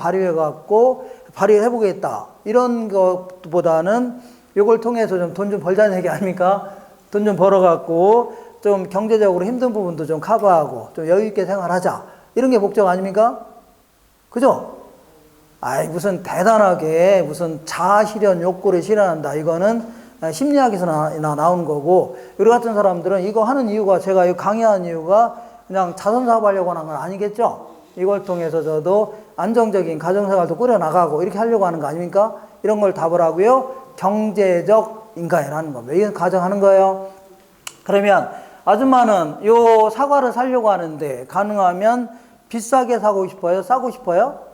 발휘해보겠다. 이런 것보다는 이걸 통해서 좀 돈 좀 벌자는 얘기 아닙니까? 돈 좀 벌어갖고 좀 경제적으로 힘든 부분도 좀 커버하고 좀 여유있게 생활하자. 이런 게 목적 아닙니까? 그죠? 아이, 무슨 대단하게 무슨 자아실현 욕구를 실현한다. 이거는 심리학에서 나온 거고, 우리 같은 사람들은 이거 하는 이유가, 제가 이거 강의하는 이유가 그냥 자선사업 하려고 하는 건 아니겠죠? 이걸 통해서 저도 안정적인 가정생활도 꾸려나가고 이렇게 하려고 하는 거 아닙니까? 이런 걸 답을 하고요. 경제적 인간이라는 겁니다. 이건 가정하는 거예요. 그러면 아줌마는 요 사과를 사려고 하는데 가능하면 비싸게 사고 싶어요? 싸고 싶어요?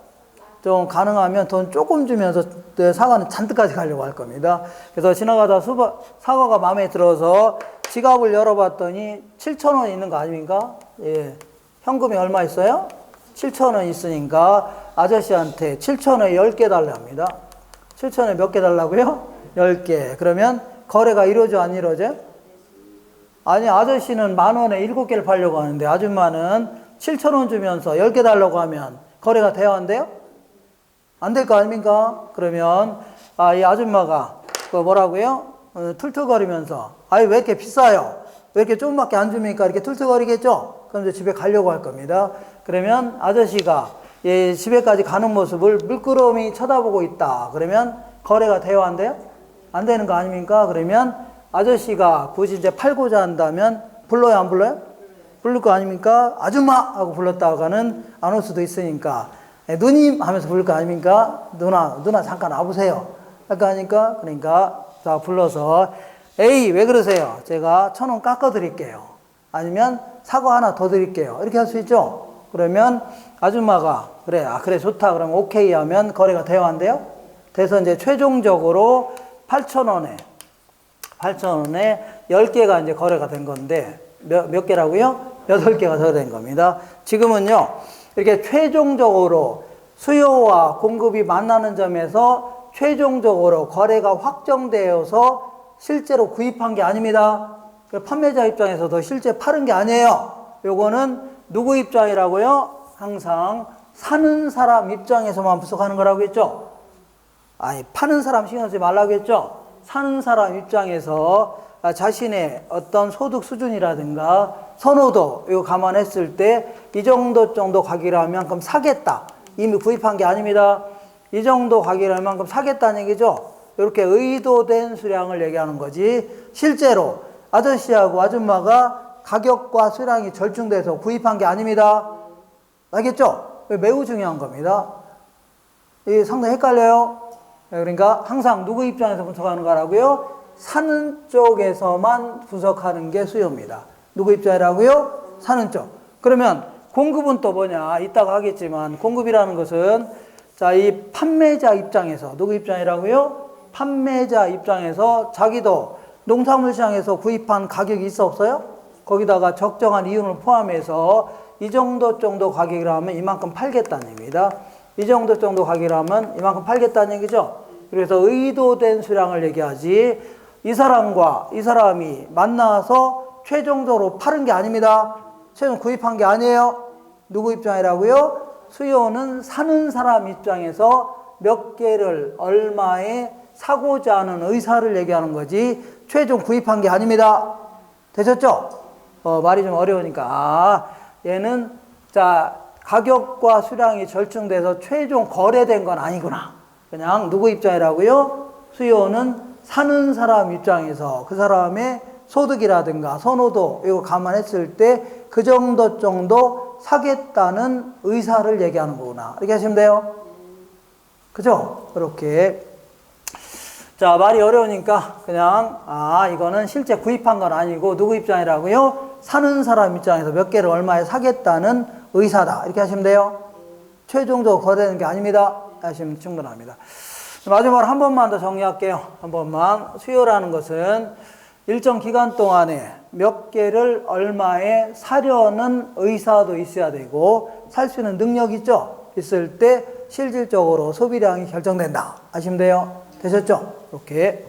좀 가능하면 돈 조금 주면서 사과는 잔뜩까지 가려고 할 겁니다. 그래서 지나가다 사과가 마음에 들어서 지갑을 열어봤더니 7,000원 있는 거 아닙니까? 예. 현금이 얼마 있어요? 7,000원 있으니까 아저씨한테 7,000원에 10개 달라 합니다. 7,000원에 몇 개 달라고요? 10개. 그러면 거래가 이루어져 안 이루어져? 아니, 아저씨는 10,000원에 7개를 팔려고 하는데 아줌마는 7,000원 주면서 10개 달라고 하면 거래가 돼야 한대요? 안 될 거 아닙니까? 그러면 이 아줌마가 그 뭐라고요? 툴툴거리면서 아이 왜 이렇게 비싸요? 왜 이렇게 조금밖에 안 줍니까? 이렇게 툴툴거리겠죠? 그럼 이제 집에 가려고 할 겁니다. 그러면 아저씨가 집에까지 가는 모습을 물끄러미 쳐다보고 있다. 그러면 거래가 돼야 한대요? 안 되는 거 아닙니까? 그러면 아저씨가 굳이 이제 팔고자 한다면 불러요, 안 불러요? 부를 거 아닙니까? 아줌마! 하고 불렀다가는 안 올 수도 있으니까 누님! 하면서 부를 거 아닙니까? 누나 잠깐 와보세요. 할거 아닙니까? 그러니까 자 불러서 에이 왜 그러세요? 제가 1,000원 깎아 드릴게요. 아니면 사과 하나 더 드릴게요. 이렇게 할 수 있죠? 그러면 아줌마가 그래 좋다. 그러면 오케이 하면 거래가 돼야 한대요? 돼서 이제 최종적으로 8,000원에 10개가 이제 거래가 된 건데 몇 개라고요? 8개가 더 된 겁니다. 지금은요, 이렇게 최종적으로 수요와 공급이 만나는 점에서 최종적으로 거래가 확정되어서 실제로 구입한 게 아닙니다. 판매자 입장에서도 실제 파는 게 아니에요. 요거는 누구 입장이라고요? 항상 사는 사람 입장에서만 분석하는 거라고 했죠? 아니, 파는 사람 신경 쓰지 말라고 했죠? 사는 사람 입장에서 자신의 어떤 소득 수준이라든가 선호도 이거 감안했을 때 이 정도 가격이라면 그럼 사겠다. 이미 구입한 게 아닙니다. 이 정도 가격이라면 만큼 사겠다는 얘기죠. 이렇게 의도된 수량을 얘기하는 거지 실제로 아저씨하고 아줌마가 가격과 수량이 절충돼서 구입한 게 아닙니다. 알겠죠? 매우 중요한 겁니다. 이 상당히 헷갈려요. 그러니까 항상 누구 입장에서 분석하는 거라고요? 사는 쪽에서만 분석하는 게 수요입니다. 누구 입장이라고요? 사는 쪽. 그러면 공급은 또 뭐냐? 이따가 하겠지만 공급이라는 것은 자, 이 판매자 입장에서 누구 입장이라고요? 판매자 입장에서 자기도 농산물 시장에서 구입한 가격이 있어 없어요? 거기다가 적정한 이윤을 포함해서 이 정도 가격이라면 이만큼 팔겠다는 얘기입니다. 이 정도 가격이라면 이만큼 팔겠다는 얘기죠. 그래서 의도된 수량을 얘기하지 이 사람과 이 사람이 만나서 최종적으로 파는 게 아닙니다. 최종 구입한 게 아니에요. 누구 입장이라고요? 수요는 사는 사람 입장에서 몇 개를 얼마에 사고자 하는 의사를 얘기하는 거지 최종 구입한 게 아닙니다. 되셨죠? 말이 좀 어려우니까 얘는 자 가격과 수량이 절충돼서 최종 거래된 건 아니구나. 그냥 누구 입장이라고요? 수요는 사는 사람 입장에서 그 사람의 소득이라든가 선호도 이거 감안했을 때 그 정도 사겠다는 의사를 얘기하는 거구나. 이렇게 하시면 돼요. 그죠? 그렇게. 자, 말이 어려우니까 그냥 이거는 실제 구입한 건 아니고 누구 입장이라고요? 사는 사람 입장에서 몇 개를 얼마에 사겠다는 의사다. 이렇게 하시면 돼요. 최종적으로 거래되는 게 아닙니다. 하시면 충분합니다. 마지막으로 한 번만 더 정리할게요. 한 번만. 수요라는 것은 일정 기간 동안에 몇 개를 얼마에 사려는 의사도 있어야 되고 살 수 있는 능력이 있죠? 있을 때 실질적으로 소비량이 결정된다. 아시면 돼요. 되셨죠? 이렇게.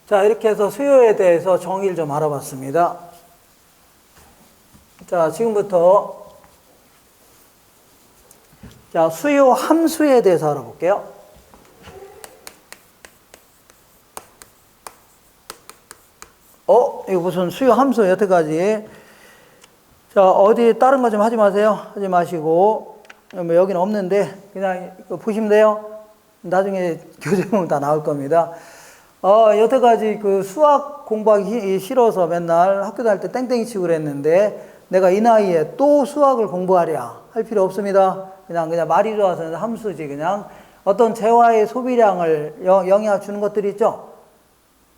자, 이렇게 해서 수요에 대해서 정의를 좀 알아봤습니다. 자, 지금부터 자, 수요 함수에 대해서 알아볼게요. 이거 무슨 수요 함수 여태까지. 자, 어디 다른 거 좀 하지 마세요. 하지 마시고. 뭐 여기는 없는데, 그냥 보시면 돼요. 나중에 교재 보면 다 나올 겁니다. 여태까지 그 수학 공부하기 싫어서 맨날 학교 다닐 때 땡땡이 치고 그랬는데, 내가 이 나이에 또 수학을 공부하랴 할 필요 없습니다. 그냥 말이 좋아서 함수지. 그냥 어떤 재화의 소비량을 영향 주는 것들이 있죠.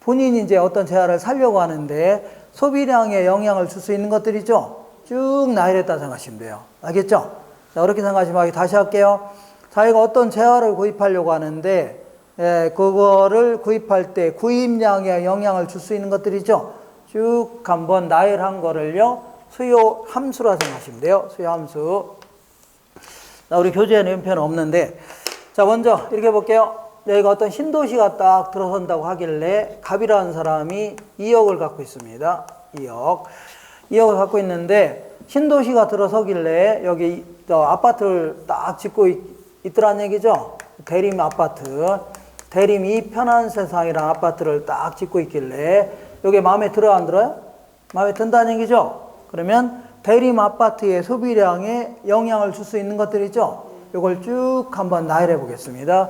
본인이 이제 어떤 재화를 사려고 하는데 소비량에 영향을 줄 수 있는 것들이 있죠. 쭉 나열했다 생각하시면 돼요. 알겠죠? 자, 그렇게 생각하시면 다시 할게요. 자기가 어떤 재화를 구입하려고 하는데 그거를 구입할 때 구입량에 영향을 줄 수 있는 것들이 있죠. 쭉 한번 나열한 거를요. 수요 함수라 생각하시면 돼요. 수요 함수. 자, 우리 교재에는 연표는 없는데, 자, 먼저 이렇게 볼게요. 여기가 어떤 신도시가 딱 들어선다고 하길래 갑이라는 사람이 2억을 갖고 있습니다. 2억을 갖고 있는데 신도시가 들어서길래 여기 아파트를 딱 짓고 있더란 얘기죠. 대림 아파트. 대림이 편한 세상이라는 아파트를 딱 짓고 있길래 여기 마음에 들어 안 들어요? 마음에 든다는 얘기죠. 그러면 대림 아파트의 소비량에 영향을 줄 수 있는 것들이죠. 이걸 쭉 한번 나열해 보겠습니다.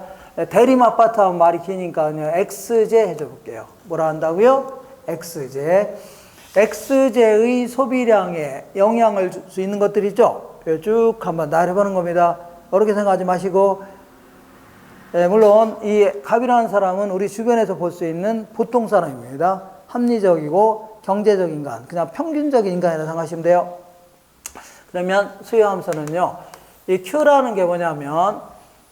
대림 아파트 하면 말이 기니까 그냥 X제 해줘 볼게요. 뭐라 한다고요? X제. X제의 소비량에 영향을 줄 수 있는 것들이죠. 쭉 한번 나열해 보는 겁니다. 어렵게 생각하지 마시고, 물론 이 갑이라는 사람은 우리 주변에서 볼 수 있는 보통 사람입니다. 합리적이고 경제적 인간, 그냥 평균적인 인간이라고 생각하시면 돼요. 그러면 수요함수는요, 이 Q라는 게 뭐냐면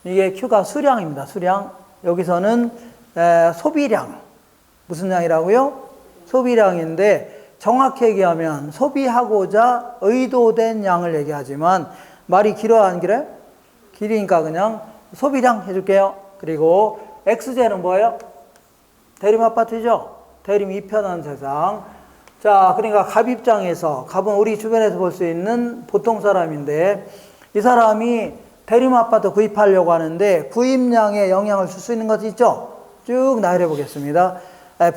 이게 Q가 수량입니다. 수량. 여기서는 소비량. 무슨 양이라고요? 소비량인데 정확히 얘기하면 소비하고자 의도된 양을 얘기하지만 말이 길어야 안 길어요? 길으니까 그냥 소비량 해줄게요. 그리고 X제는 뭐예요? 대림 아파트죠? 대림 이편한 세상. 자, 그러니까 갑 입장에서, 갑은 우리 주변에서 볼 수 있는 보통 사람인데 이 사람이 대림 아파트 구입하려고 하는데 구입량에 영향을 줄 수 있는 것이 있죠? 쭉 나열해 보겠습니다.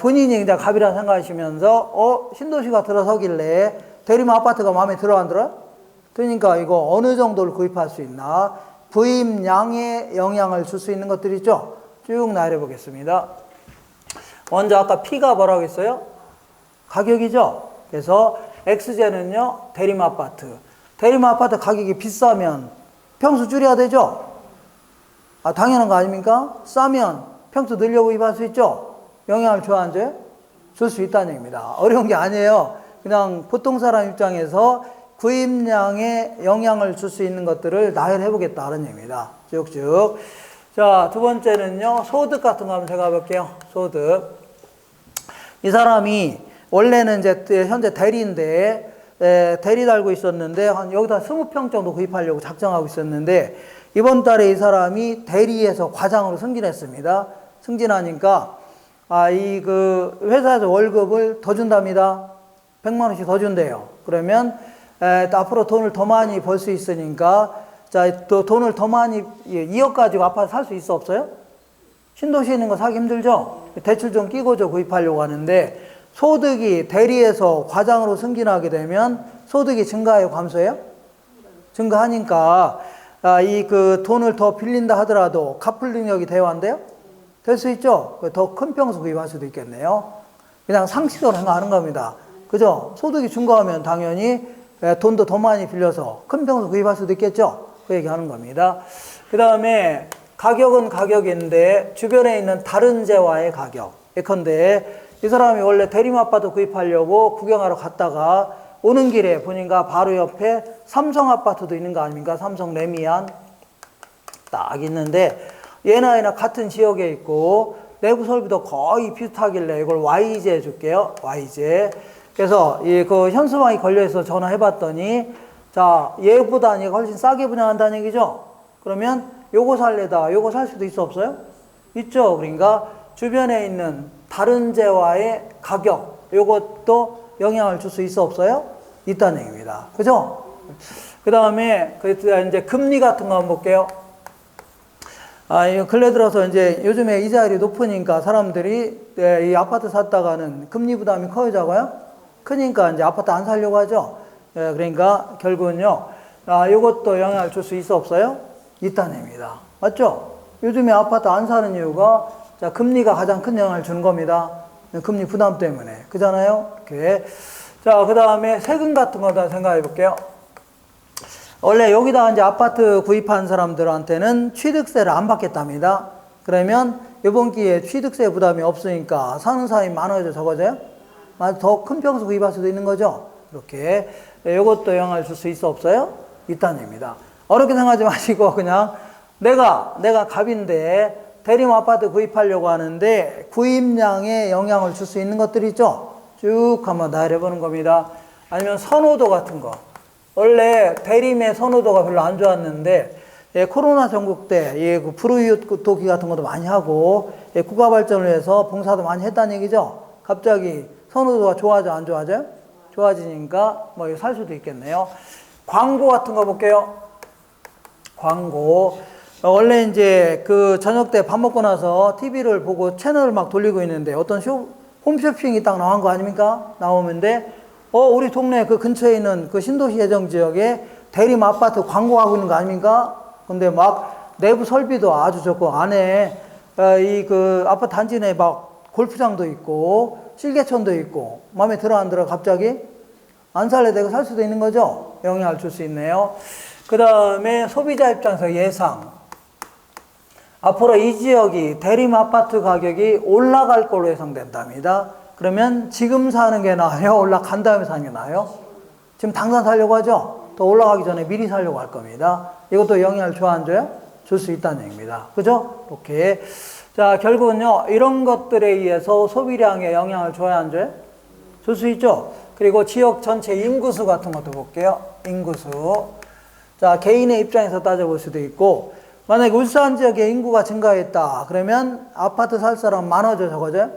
본인이 그냥 갑이라 생각하시면서 신도시가 들어서길래 대림 아파트가 마음에 들어 안 들어요? 그러니까 이거 어느 정도를 구입할 수 있나? 구입량에 영향을 줄 수 있는 것들이죠? 쭉 나열해 보겠습니다. 먼저 아까 P가 뭐라고 했어요? 가격이죠? 그래서 X제는요, 대림 아파트. 대림 아파트 가격이 비싸면 평수 줄여야 되죠? 당연한 거 아닙니까? 싸면 평수 늘려 구입할 수 있죠? 영향을 줘 안 줘요? 줄 수 있다는 얘기입니다. 어려운 게 아니에요. 그냥 보통 사람 입장에서 구입량에 영향을 줄 수 있는 것들을 나열해 보겠다는 얘기입니다. 쭉쭉. 자, 두 번째는요, 소득 같은 거 한번 제가 볼게요. 소득. 이 사람이 원래는 이제 현재 대리인데, 대리 달고 있었는데, 여기다 20평 정도 구입하려고 작정하고 있었는데, 이번 달에 이 사람이 대리에서 과장으로 승진했습니다. 승진하니까, 회사에서 월급을 더 준답니다. 100만 원씩 더 준대요. 그러면, 앞으로 돈을 더 많이 벌 수 있으니까, 자, 또 돈을 더 많이, 2억 가지고 아파트 살 수 있어, 없어요? 신도시에 있는 거 사기 힘들죠? 대출 좀 끼고저 구입하려고 하는데, 소득이 대리에서 과장으로 승진하게 되면 소득이 증가해요, 감소해요? 증가하니까 돈을 더 빌린다 하더라도 갚을 능력이 돼야 안 돼요? 될 수 있죠? 더 큰 평수 구입할 수도 있겠네요. 그냥 상식적으로 생각하는 겁니다. 그죠? 소득이 증가하면 당연히 돈도 더 많이 빌려서 큰 평수 구입할 수도 있겠죠? 그 얘기하는 겁니다. 그 다음에 가격은 가격인데 주변에 있는 다른 재화의 가격. 예컨대 이 사람이 원래 대림 아파트 구입하려고 구경하러 갔다가 오는 길에 보니까 바로 옆에 삼성 아파트도 있는 거 아닙니까? 삼성 레미안 딱 있는데 얘나 같은 지역에 있고 내부 설비도 거의 비슷하길래 이걸 Y제 해줄게요. Y제. 그래서 그 현수막이 걸려있어 전화해봤더니 자, 얘보다 얘가 훨씬 싸게 분양한다는 얘기죠? 그러면 요거 살래다. 요거 살 수도 있어, 없어요? 있죠. 그러니까 주변에 있는 다른 재화의 가격, 요것도 영향을 줄 수 있어, 없어요? 있다는 얘기입니다. 그죠? 그 다음에 이제 금리 같은 거 한번 볼게요. 근래 들어서 이제 요즘에 이자율이 높으니까 사람들이 이 아파트 샀다가는 금리 부담이 커지자고요? 크니까 이제 아파트 안 살려고 하죠? 그러니까 결국은요, 요것도 영향을 줄 수 있어, 없어요? 있다는 얘기입니다. 맞죠? 요즘에 아파트 안 사는 이유가 자, 금리가 가장 큰 영향을 주는 겁니다. 금리 부담 때문에. 그잖아요? 이렇게. 자, 그 다음에 세금 같은 거 생각해 볼게요. 원래 여기다 이제 아파트 구입한 사람들한테는 취득세를 안 받겠답니다. 그러면 이번 기회에 취득세 부담이 없으니까 사는 사람이 많아져 적어져요? 더 큰 평수 구입할 수도 있는 거죠? 이렇게. 이것도 영향을 줄 수 있어, 없어요? 있다는 얘기입니다. 어렵게 생각하지 마시고 그냥 내가 갑인데 대림 아파트 구입하려고 하는데 구입량에 영향을 줄 수 있는 것들이 있죠? 쭉 한번 나열해 보는 겁니다. 아니면 선호도 같은 거. 원래 대림의 선호도가 별로 안 좋았는데 예, 코로나 전국 때 예, 그 불우이웃 도기 같은 것도 많이 하고 예, 국가 발전을 위해서 봉사도 많이 했다는 얘기죠. 갑자기 선호도가 좋아져 안 좋아져요? 좋아지니까 뭐 살 수도 있겠네요. 광고 같은 거 볼게요. 광고. 원래 이제 그 저녁 때 밥 먹고 나서 TV를 보고 채널을 막 돌리고 있는데 어떤 홈쇼핑이 딱 나온 거 아닙니까? 나오는데 우리 동네 그 근처에 있는 그 신도시 예정 지역에 대림 아파트 광고하고 있는 거 아닙니까? 근데 막 내부 설비도 아주 좋고 안에 이 그 아파트 단지 내에 막 골프장도 있고 실개천도 있고 마음에 들어 안 들어 갑자기? 안 살래 내가 살 수도 있는 거죠? 영향을 줄 수 있네요. 그 다음에 소비자 입장에서 예상. 앞으로 이 지역이 대림 아파트 가격이 올라갈 걸로 예상된답니다. 그러면 지금 사는 게 나아요? 올라간 다음에 사는 게 나아요? 지금 당장 살려고 하죠? 더 올라가기 전에 미리 살려고 할 겁니다. 이것도 영향을 줘 안 줘요? 줄 수 있다는 얘기입니다. 그죠? 이렇게. 자, 결국은요, 이런 것들에 의해서 소비량에 영향을 줘야 안 줘요? 줄 수 있죠? 그리고 지역 전체 인구수 같은 것도 볼게요. 인구수. 자, 개인의 입장에서 따져볼 수도 있고, 만약에 울산 지역에 인구가 증가했다. 그러면 아파트 살 사람 많아져, 적어져요?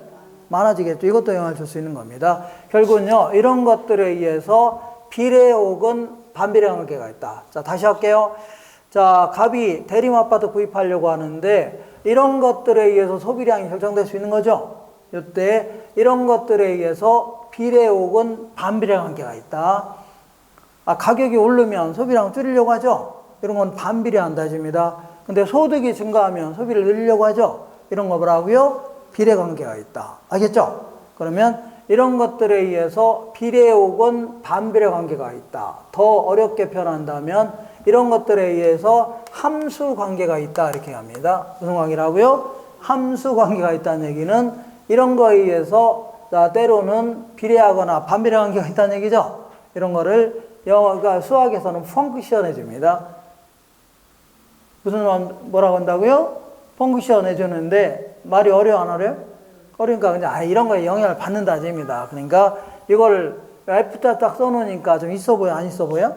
많아지겠죠. 이것도 영향을 줄 수 있는 겁니다. 결국은요, 이런 것들에 의해서 비례 혹은 반비례 관계가 있다. 자, 다시 할게요. 자, 갑이 대림 아파트 구입하려고 하는데, 이런 것들에 의해서 소비량이 결정될 수 있는 거죠. 이때 이런 것들에 의해서 비례 혹은 반비례 관계가 있다. 가격이 오르면 소비량을 줄이려고 하죠. 이런 건 반비례한다 해줍니다. 근데 소득이 증가하면 소비를 늘리려고 하죠. 이런 거 뭐라고요? 비례 관계가 있다. 알겠죠? 그러면 이런 것들에 의해서 비례 혹은 반비례 관계가 있다. 더 어렵게 표현한다면 이런 것들에 의해서 함수 관계가 있다. 이렇게 합니다. 무슨 관계라고요? 함수 관계가 있다는 얘기는 이런 거에 의해서 때로는 비례하거나 반비례 관계가 있다는 얘기죠. 이런 거를 영어가 수학에서는 펑크션 해줍니다. 무슨 뭐라고 한다고요? 펑크션 해주는데 말이 어려워 안 어려워? 그러니까 그냥 이런 거에 영향을 받는다 됩니다. 그러니까 이걸 F자 딱 써놓으니까 좀 있어 보여 안 있어 보여?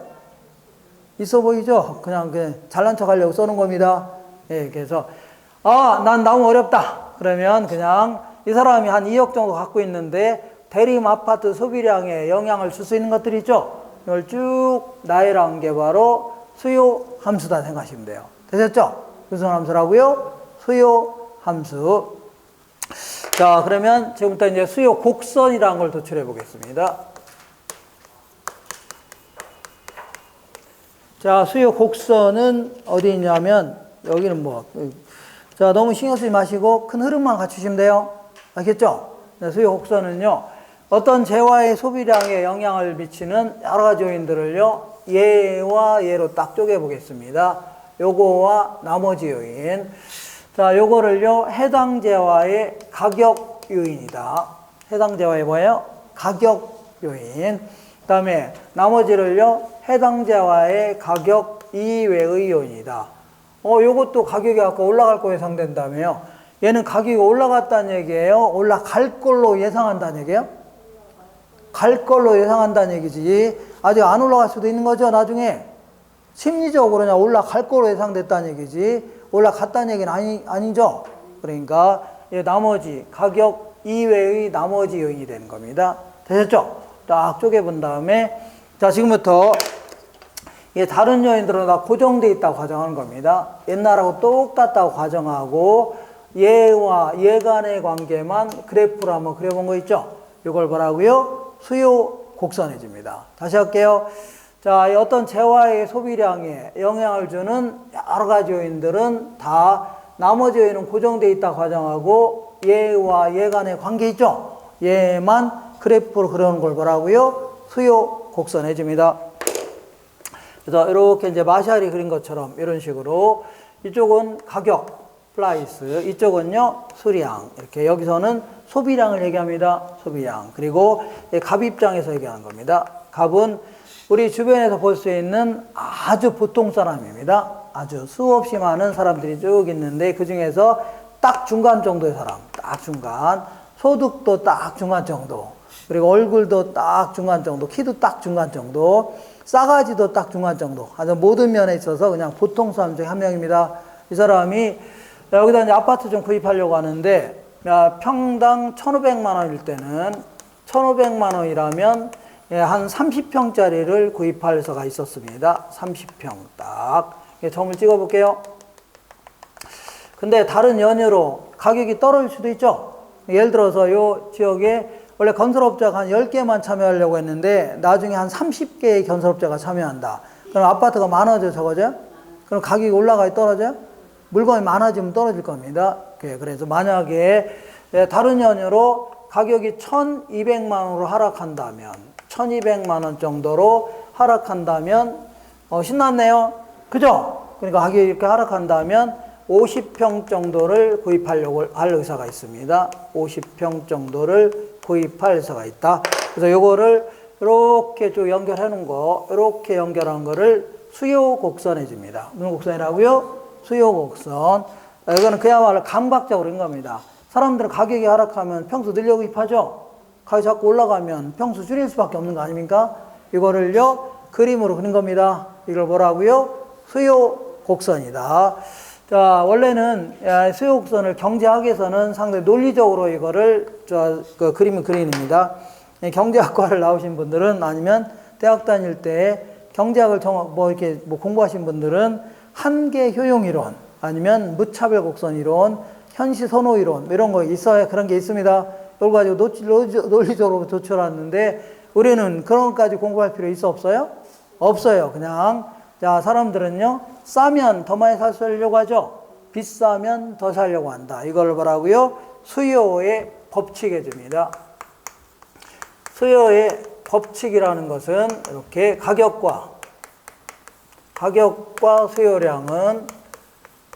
있어 보이죠? 그냥 잘난 척 하려고 써놓은 겁니다. 예, 그래서 난 너무 어렵다. 그러면 그냥 이 사람이 한 2억 정도 갖고 있는데 대림 아파트 소비량에 영향을 줄 수 있는 것들이 있죠. 이걸 쭉 나열한 게 바로 수요 함수다 생각하시면 돼요. 되셨죠? 무슨 함수라고요? 수요 함수. 자, 그러면 지금부터 이제 수요 곡선이라는 걸 도출해 보겠습니다. 자, 수요 곡선은 어디 있냐면 여기는 자, 너무 신경 쓰지 마시고 큰 흐름만 갖추시면 돼요. 알겠죠? 네, 수요 곡선은요, 어떤 재화의 소비량에 영향을 미치는 여러 가지 요인들을요, 얘와 얘로 딱 쪼개 보겠습니다. 요거와 나머지 요인. 자, 요거를요, 해당 재화의 가격 요인이다. 해당 재화의 뭐예요? 가격 요인. 그 다음에 나머지를요, 해당 재화의 가격 이외의 요인이다. 요것도 가격이 아까 올라갈 거 예상된다며요. 얘는 가격이 올라갔다는 얘기예요? 올라갈 걸로 예상한다는 얘기예요? 갈 걸로 예상한다는 얘기지. 아직 안 올라갈 수도 있는 거죠, 나중에. 심리적으로 그냥 올라갈 걸로 예상됐다는 얘기지. 올라갔다는 얘기는 아니죠. 그러니까 나머지 가격 이외의 나머지 요인이 되는 겁니다. 되셨죠? 딱 쪼개본 다음에 자, 지금부터 다른 요인들은 다 고정되어 있다고 가정하는 겁니다. 옛날하고 똑같다고 가정하고 얘와 얘 간의 관계만 그래프로 한번 그려본 거 있죠? 이걸 뭐라고요? 수요 곡선해줍니다. 다시 할게요. 자, 어떤 재화의 소비량에 영향을 주는 여러 가지 요인들은 다 나머지 요인은 고정되어 있다고 가정하고 얘와 얘 간의 관계 있죠? 얘만 그래프로 그려놓은 걸 뭐라고요? 수요 곡선 해줍니다. 그래서 이렇게 이제 마샬이 그린 것처럼 이런 식으로 이쪽은 가격, 플라이스, 이쪽은요, 수량. 이렇게 여기서는 소비량을 얘기합니다. 소비량. 그리고 갑 입장에서 얘기하는 겁니다. 갑은 우리 주변에서 볼 수 있는 아주 보통 사람입니다. 아주 수없이 많은 사람들이 쭉 있는데 그 중에서 딱 중간 정도의 사람, 딱 중간. 소득도 딱 중간 정도. 그리고 얼굴도 딱 중간 정도, 키도 딱 중간 정도, 싸가지도 딱 중간 정도. 아주 모든 면에 있어서 그냥 보통 사람 중에 한 명입니다. 이 사람이 여기다 이제 아파트 좀 구입하려고 하는데, 평당 1,500만 원일 때는 1,500만 원이라면 한 30평짜리를 구입할 수가 있었습니다. 30평 딱. 점을 찍어 볼게요. 근데 다른 연유로 가격이 떨어질 수도 있죠. 예를 들어서 이 지역에 원래 건설업자가 한 10개만 참여하려고 했는데 나중에 한 30개의 건설업자가 참여한다. 그럼 아파트가 많아져 적어져요? 그럼 가격이 올라가요 떨어져요? 물건이 많아지면 떨어질 겁니다. 그래서 만약에 다른 연유로 가격이 1,200만 원으로 하락한다면 1,200만 원 정도로 하락한다면 신났네요. 그죠? 그러니까 가격이 이렇게 하락한다면 50평 정도를 구입하려고 할 의사가 있습니다. 50평 정도를 구입할 의사가 있다. 그래서 요거를 이렇게 쭉 연결해 놓은 거, 이렇게 연결한 거를 수요 곡선해 줍니다. 무슨 곡선이라고요? 수요 곡선. 이거는 그야말로 감각적으로 인 겁니다. 사람들은 가격이 하락하면 평수 늘려 구입하죠? 가격이 자꾸 올라가면 평수 줄일 수밖에 없는 거 아닙니까? 이거를요, 그림으로 그린 겁니다. 이걸 뭐라고요? 수요 곡선이다. 자, 원래는 수요 곡선을 경제학에서는 상당히 논리적으로 이거를 그림을 그리는입니다. 경제학과를 나오신 분들은 아니면 대학 다닐 때 경제학을 이렇게 공부하신 분들은 한계 효용 이론 아니면 무차별 곡선 이론, 현시 선호 이론 이런 거 있어야 그런 게 있습니다. 이걸 가지고 논리적으로 도출하는데 우리는 그런 것까지 공부할 필요 있어 없어요? 없어요. 그냥 자, 사람들은요, 싸면 더 많이 사려고 하죠. 비싸면 더 사려고 한다. 이걸 뭐라고요? 수요의 법칙해 줍니다. 수요의 법칙이라는 것은 이렇게 가격과 수요량은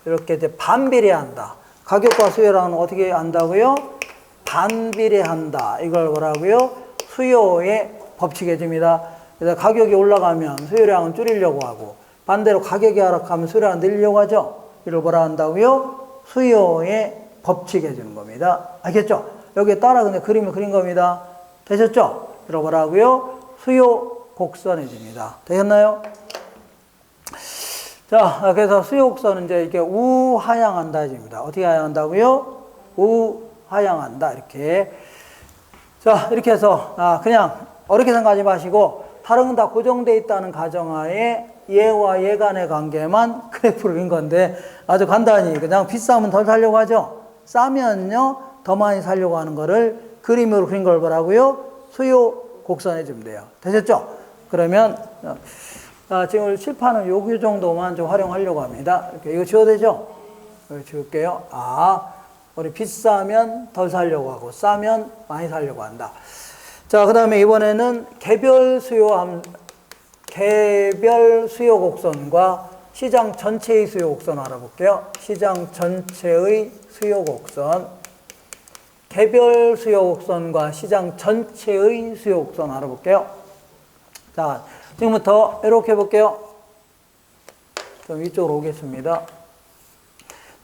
이렇게 이제 반비례한다. 가격과 수요량은 어떻게 한다고요? 반비례한다. 이걸 뭐라고요? 수요의 법칙해 줍니다. 그래서 가격이 올라가면 수요량은 줄이려고 하고 반대로 가격이 하락하면 수요량을 늘리려고 하죠. 이걸 뭐라 한다고요? 수요의 법칙해 주는 겁니다. 알겠죠? 여기에 따라 그냥 그림을 그린 겁니다. 되셨죠? 이걸 뭐라고요? 수요 곡선해 줍니다. 되셨나요? 자, 그래서 수요 곡선은 이제 이렇게 우하향한다 해줍니다. 어떻게 하향한다고요? 우하향한다. 이렇게. 자, 이렇게 해서 그냥 어렵게 생각하지 마시고 다른 건 다 고정되어 있다는 가정하에 얘와 얘 간의 관계만 그래프를 그린 건데 아주 간단히 그냥 비싸면 덜 사려고 하죠. 싸면요 더 많이 사려고 하는 거를 그림으로 그린 걸 뭐라고요? 수요 곡선해 주면 돼요. 되셨죠? 그러면 지금 칠판은 요 정도만 좀 활용하려고 합니다. 이렇게 이거 지워도 되죠? 이거 지울게요. 우리 비싸면 덜 사려고 하고 싸면 많이 사려고 한다. 자, 그 다음에 이번에는 개별 수요 곡선과 시장 전체의 수요 곡선 알아볼게요. 시장 전체의 수요 곡선. 개별 수요 곡선과 시장 전체의 수요 곡선 알아볼게요. 자, 지금부터 이렇게 해볼게요. 좀 이쪽으로 오겠습니다.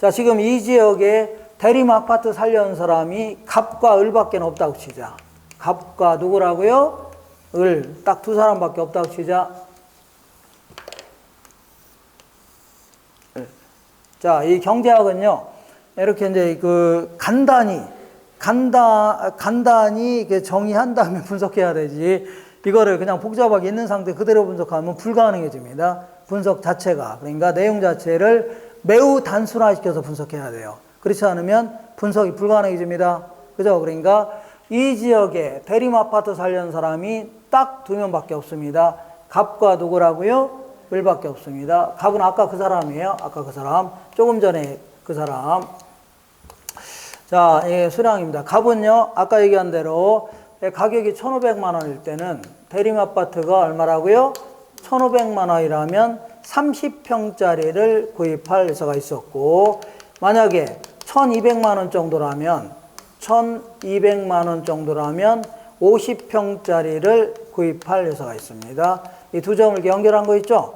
자, 지금 이 지역에 대림 아파트 살려는 사람이 갑과 을밖에 없다고 치자. 갑과 누구라고요? 을. 딱 두 사람밖에 없다고 치자. 자, 이 경제학은요, 이렇게 이제 간단히 정의한 다음에 분석해야 되지, 이거를 그냥 복잡하게 있는 상태 그대로 분석하면 불가능해집니다. 분석 자체가. 그러니까 내용 자체를 매우 단순화시켜서 분석해야 돼요. 그렇지 않으면 분석이 불가능해집니다. 그죠? 그러니까 이 지역에 대림 아파트 살려는 사람이 딱 2명밖에 없습니다. 갑과 누구라고요? 을밖에 없습니다. 갑은 아까 그 사람이에요. 아까 그 사람. 조금 전에 그 사람. 자, 수량입니다. 갑은요, 아까 얘기한 대로 가격이 1,500만 원일 때는 대림 아파트가 얼마라고요? 1,500만 원이라면 30평짜리를 구입할 의사가 있었고, 만약에 1,200만 원 정도라면 50평짜리를 구입할 의사가 있습니다. 이 두 점을 이렇게 연결한 거 있죠?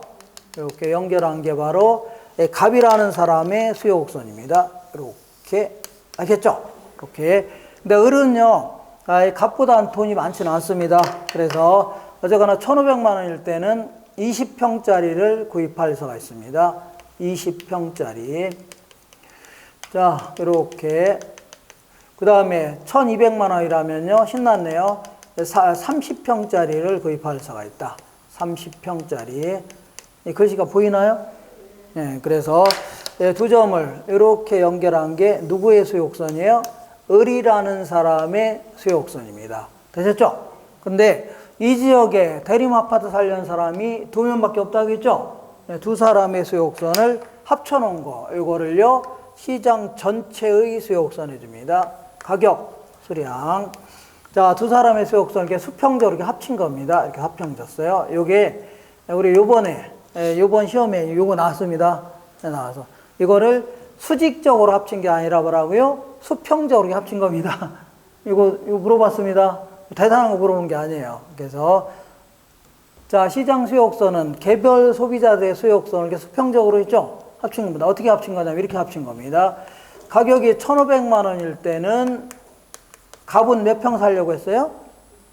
이렇게 연결한 게 바로 갑이라는 사람의 수요 곡선입니다. 이렇게. 알겠죠? 이렇게. 근데 을은요, 값보다는 돈이 많지는 않습니다. 그래서 어쨌거나 1,500만 원일 때는 20평짜리를 구입할 수가 있습니다. 20평짜리. 자, 이렇게. 그 다음에 1,200만 원이라면요. 신났네요. 30평짜리를 구입할 수가 있다. 30평짜리. 이 글씨가 보이나요? 네, 그래서 두 점을 이렇게 연결한 게 누구의 수용선이에요? 을이라는 사람의 수용선입니다. 되셨죠? 근데 이 지역에 대림 아파트 살려는 사람이 2명밖에 없다고 했죠? 네, 두 사람의 수용선을 합쳐놓은 거, 이거를요, 시장 전체의 수용선 해줍니다. 가격, 수량. 자, 두 사람의 수용선을 이렇게 수평적으로 이렇게 합친 겁니다. 이렇게 합평졌어요. 요게, 우리 요번 시험에 요거 나왔습니다. 나와서. 이거를 수직적으로 합친 게 아니라 뭐라고요? 수평적으로 합친 겁니다. 이거 물어봤습니다. 대단한 거 물어본 게 아니에요. 그래서, 자, 시장 수용선은 개별 소비자들의 수용선을 이렇게 수평적으로 했죠? 합친 겁니다. 어떻게 합친 거냐면 이렇게 합친 겁니다. 가격이 1,500만 원일 때는 갑은 몇 평 살려고 했어요?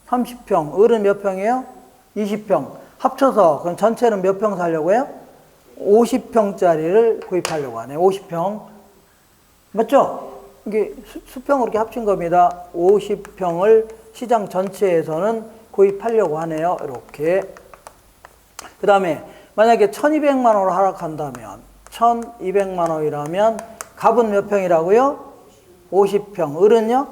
30평. 을은 몇 평이에요? 20평. 합쳐서 그럼 전체는 몇 평 살려고 해요? 50평짜리를 구입하려고 하네요. 50평. 맞죠? 이게 수평으로 이렇게 합친 겁니다. 50평을 시장 전체에서는 구입하려고 하네요. 이렇게. 그 다음에 만약에 1,200만 원으로 하락한다면 1,200만 원이라면 갑은 몇 평이라고요? 50평. 을은요?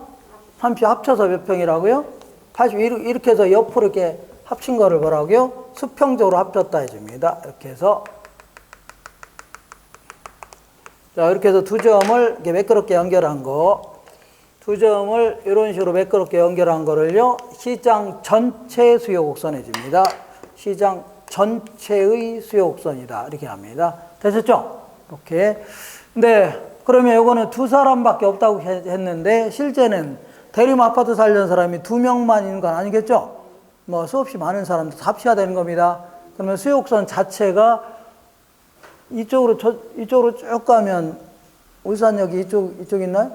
30 합쳐서 몇 평이라고요? 80. 이렇게 해서 옆으로 이렇게 합친 거를 뭐라고요? 수평적으로 합쳤다 해줍니다. 이렇게 해서. 자, 이렇게 해서 두 점을 이렇게 매끄럽게 연결한 거. 두 점을 이런 식으로 매끄럽게 연결한 거를요, 시장 전체 수요 곡선 해줍니다. 시장 전체의 수요 곡선이다. 이렇게 합니다. 되셨죠? 이렇게. 근데, 그러면 이거는 두 사람밖에 없다고 했는데, 실제는 대림 아파트 살려는 사람이 2명만 있는 건 아니겠죠? 뭐 수없이 많은 사람들 합쳐야 되는 겁니다. 그러면 수요곡선 자체가 이쪽으로 쭉 가면 울산역이 이쪽 있나요?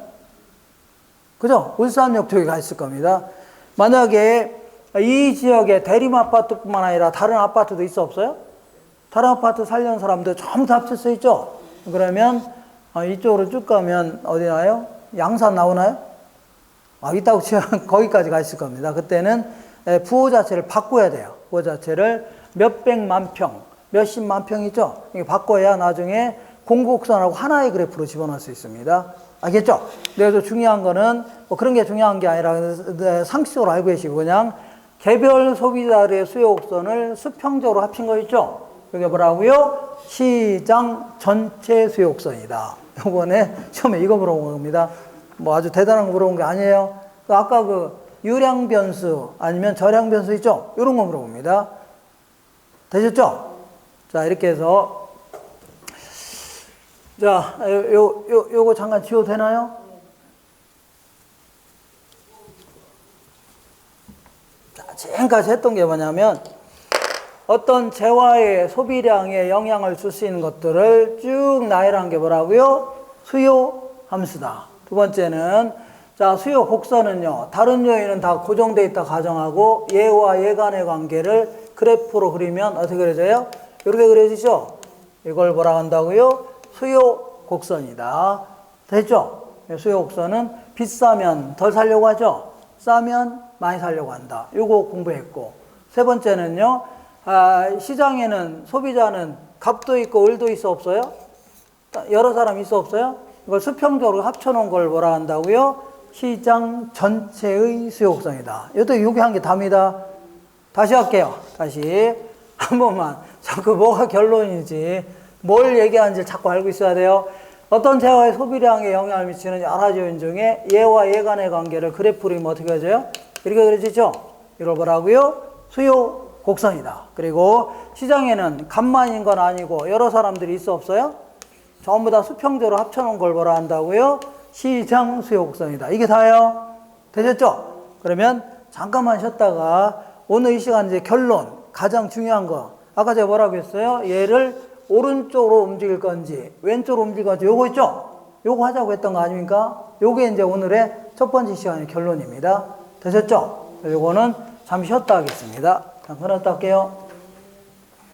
그죠? 울산역 쪽에 가 있을 겁니다. 만약에 이 지역에 대림 아파트뿐만 아니라 다른 아파트도 있어 없어요? 다른 아파트 살려는 사람들 전부 다 합쳐 서 있죠? 그러면 이쪽으로 쭉 가면 어디 나요? 양산 나오나요? 있다고 치면 거기까지 가 있을 겁니다. 그때는 부호 자체를 바꿔야 돼요. 부호 자체를 몇백만 평, 몇십만 평이죠? 이게 바꿔야 나중에 공곡선하고 하나의 그래프로 집어넣을 수 있습니다. 알겠죠? 그래서 중요한 거는 뭐 그런 게 중요한 게 아니라 상식적으로 알고 계시고 그냥 개별 소비자들의 수요곡선을 수평적으로 합친 거 있죠? 이게 뭐라고요? 시장 전체 수요곡선이다. 이번에 처음에 이거 물어본 겁니다. 뭐 아주 대단한 거 물어본 게 아니에요. 아까 그 유량 변수 아니면 저량 변수 있죠? 이런 거 물어봅니다. 되셨죠? 자, 이렇게 해서 자, 요거 잠깐 지워도 되나요? 자, 지금까지 했던 게 뭐냐면 어떤 재화의 소비량에 영향을 줄 수 있는 것들을 쭉 나열한 게 뭐라고요? 수요 함수다. 두 번째는 자, 수요 곡선은요, 다른 요인은 다 고정되어 있다 가정하고 얘와 얘 간의 관계를 그래프로 그리면 어떻게 그려져요? 이렇게 그려지죠? 이걸 뭐라 한다고요? 수요 곡선이다. 됐죠? 수요 곡선은 비싸면 덜 살려고 하죠? 싸면 많이 살려고 한다. 요거 공부했고. 세 번째는요, 시장에는 소비자는 갑도 있고 을도 있어 없어요? 여러 사람 있어 없어요? 이걸 수평적으로 합쳐놓은 걸 뭐라 한다고요? 시장 전체의 수요곡선이다. 이것도 요게 한 게 답니다. 다시 할게요. 다시 한 번만. 자꾸 뭐가 결론인지 뭘 얘기하는지 자꾸 알고 있어야 돼요. 어떤 재화의 소비량에 영향을 미치는 여러 요인 중에 얘와 얘 간의 관계를 그래프로 그리면 어떻게 그려져요? 이렇게 그려지죠? 이걸 뭐라고요? 수요 곡선이다. 그리고 시장에는 갑만인 건 아니고 여러 사람들이 있어 없어요? 전부 다 수평적으로 합쳐놓은 걸 뭐라 한다고요? 시장 수요 곡선이다. 이게 다예요. 되셨죠? 그러면 잠깐만 쉬었다가 오늘 이 시간 이제 결론, 가장 중요한 거. 아까 제가 뭐라고 했어요? 얘를 오른쪽으로 움직일 건지 왼쪽으로 움직일 건지 요거 있죠? 요거 하자고 했던 거 아닙니까? 요게 이제 오늘의 첫 번째 시간의 결론입니다. 되셨죠? 요거는 잠시 쉬었다 하겠습니다. 잠깐 끊었다 할게요.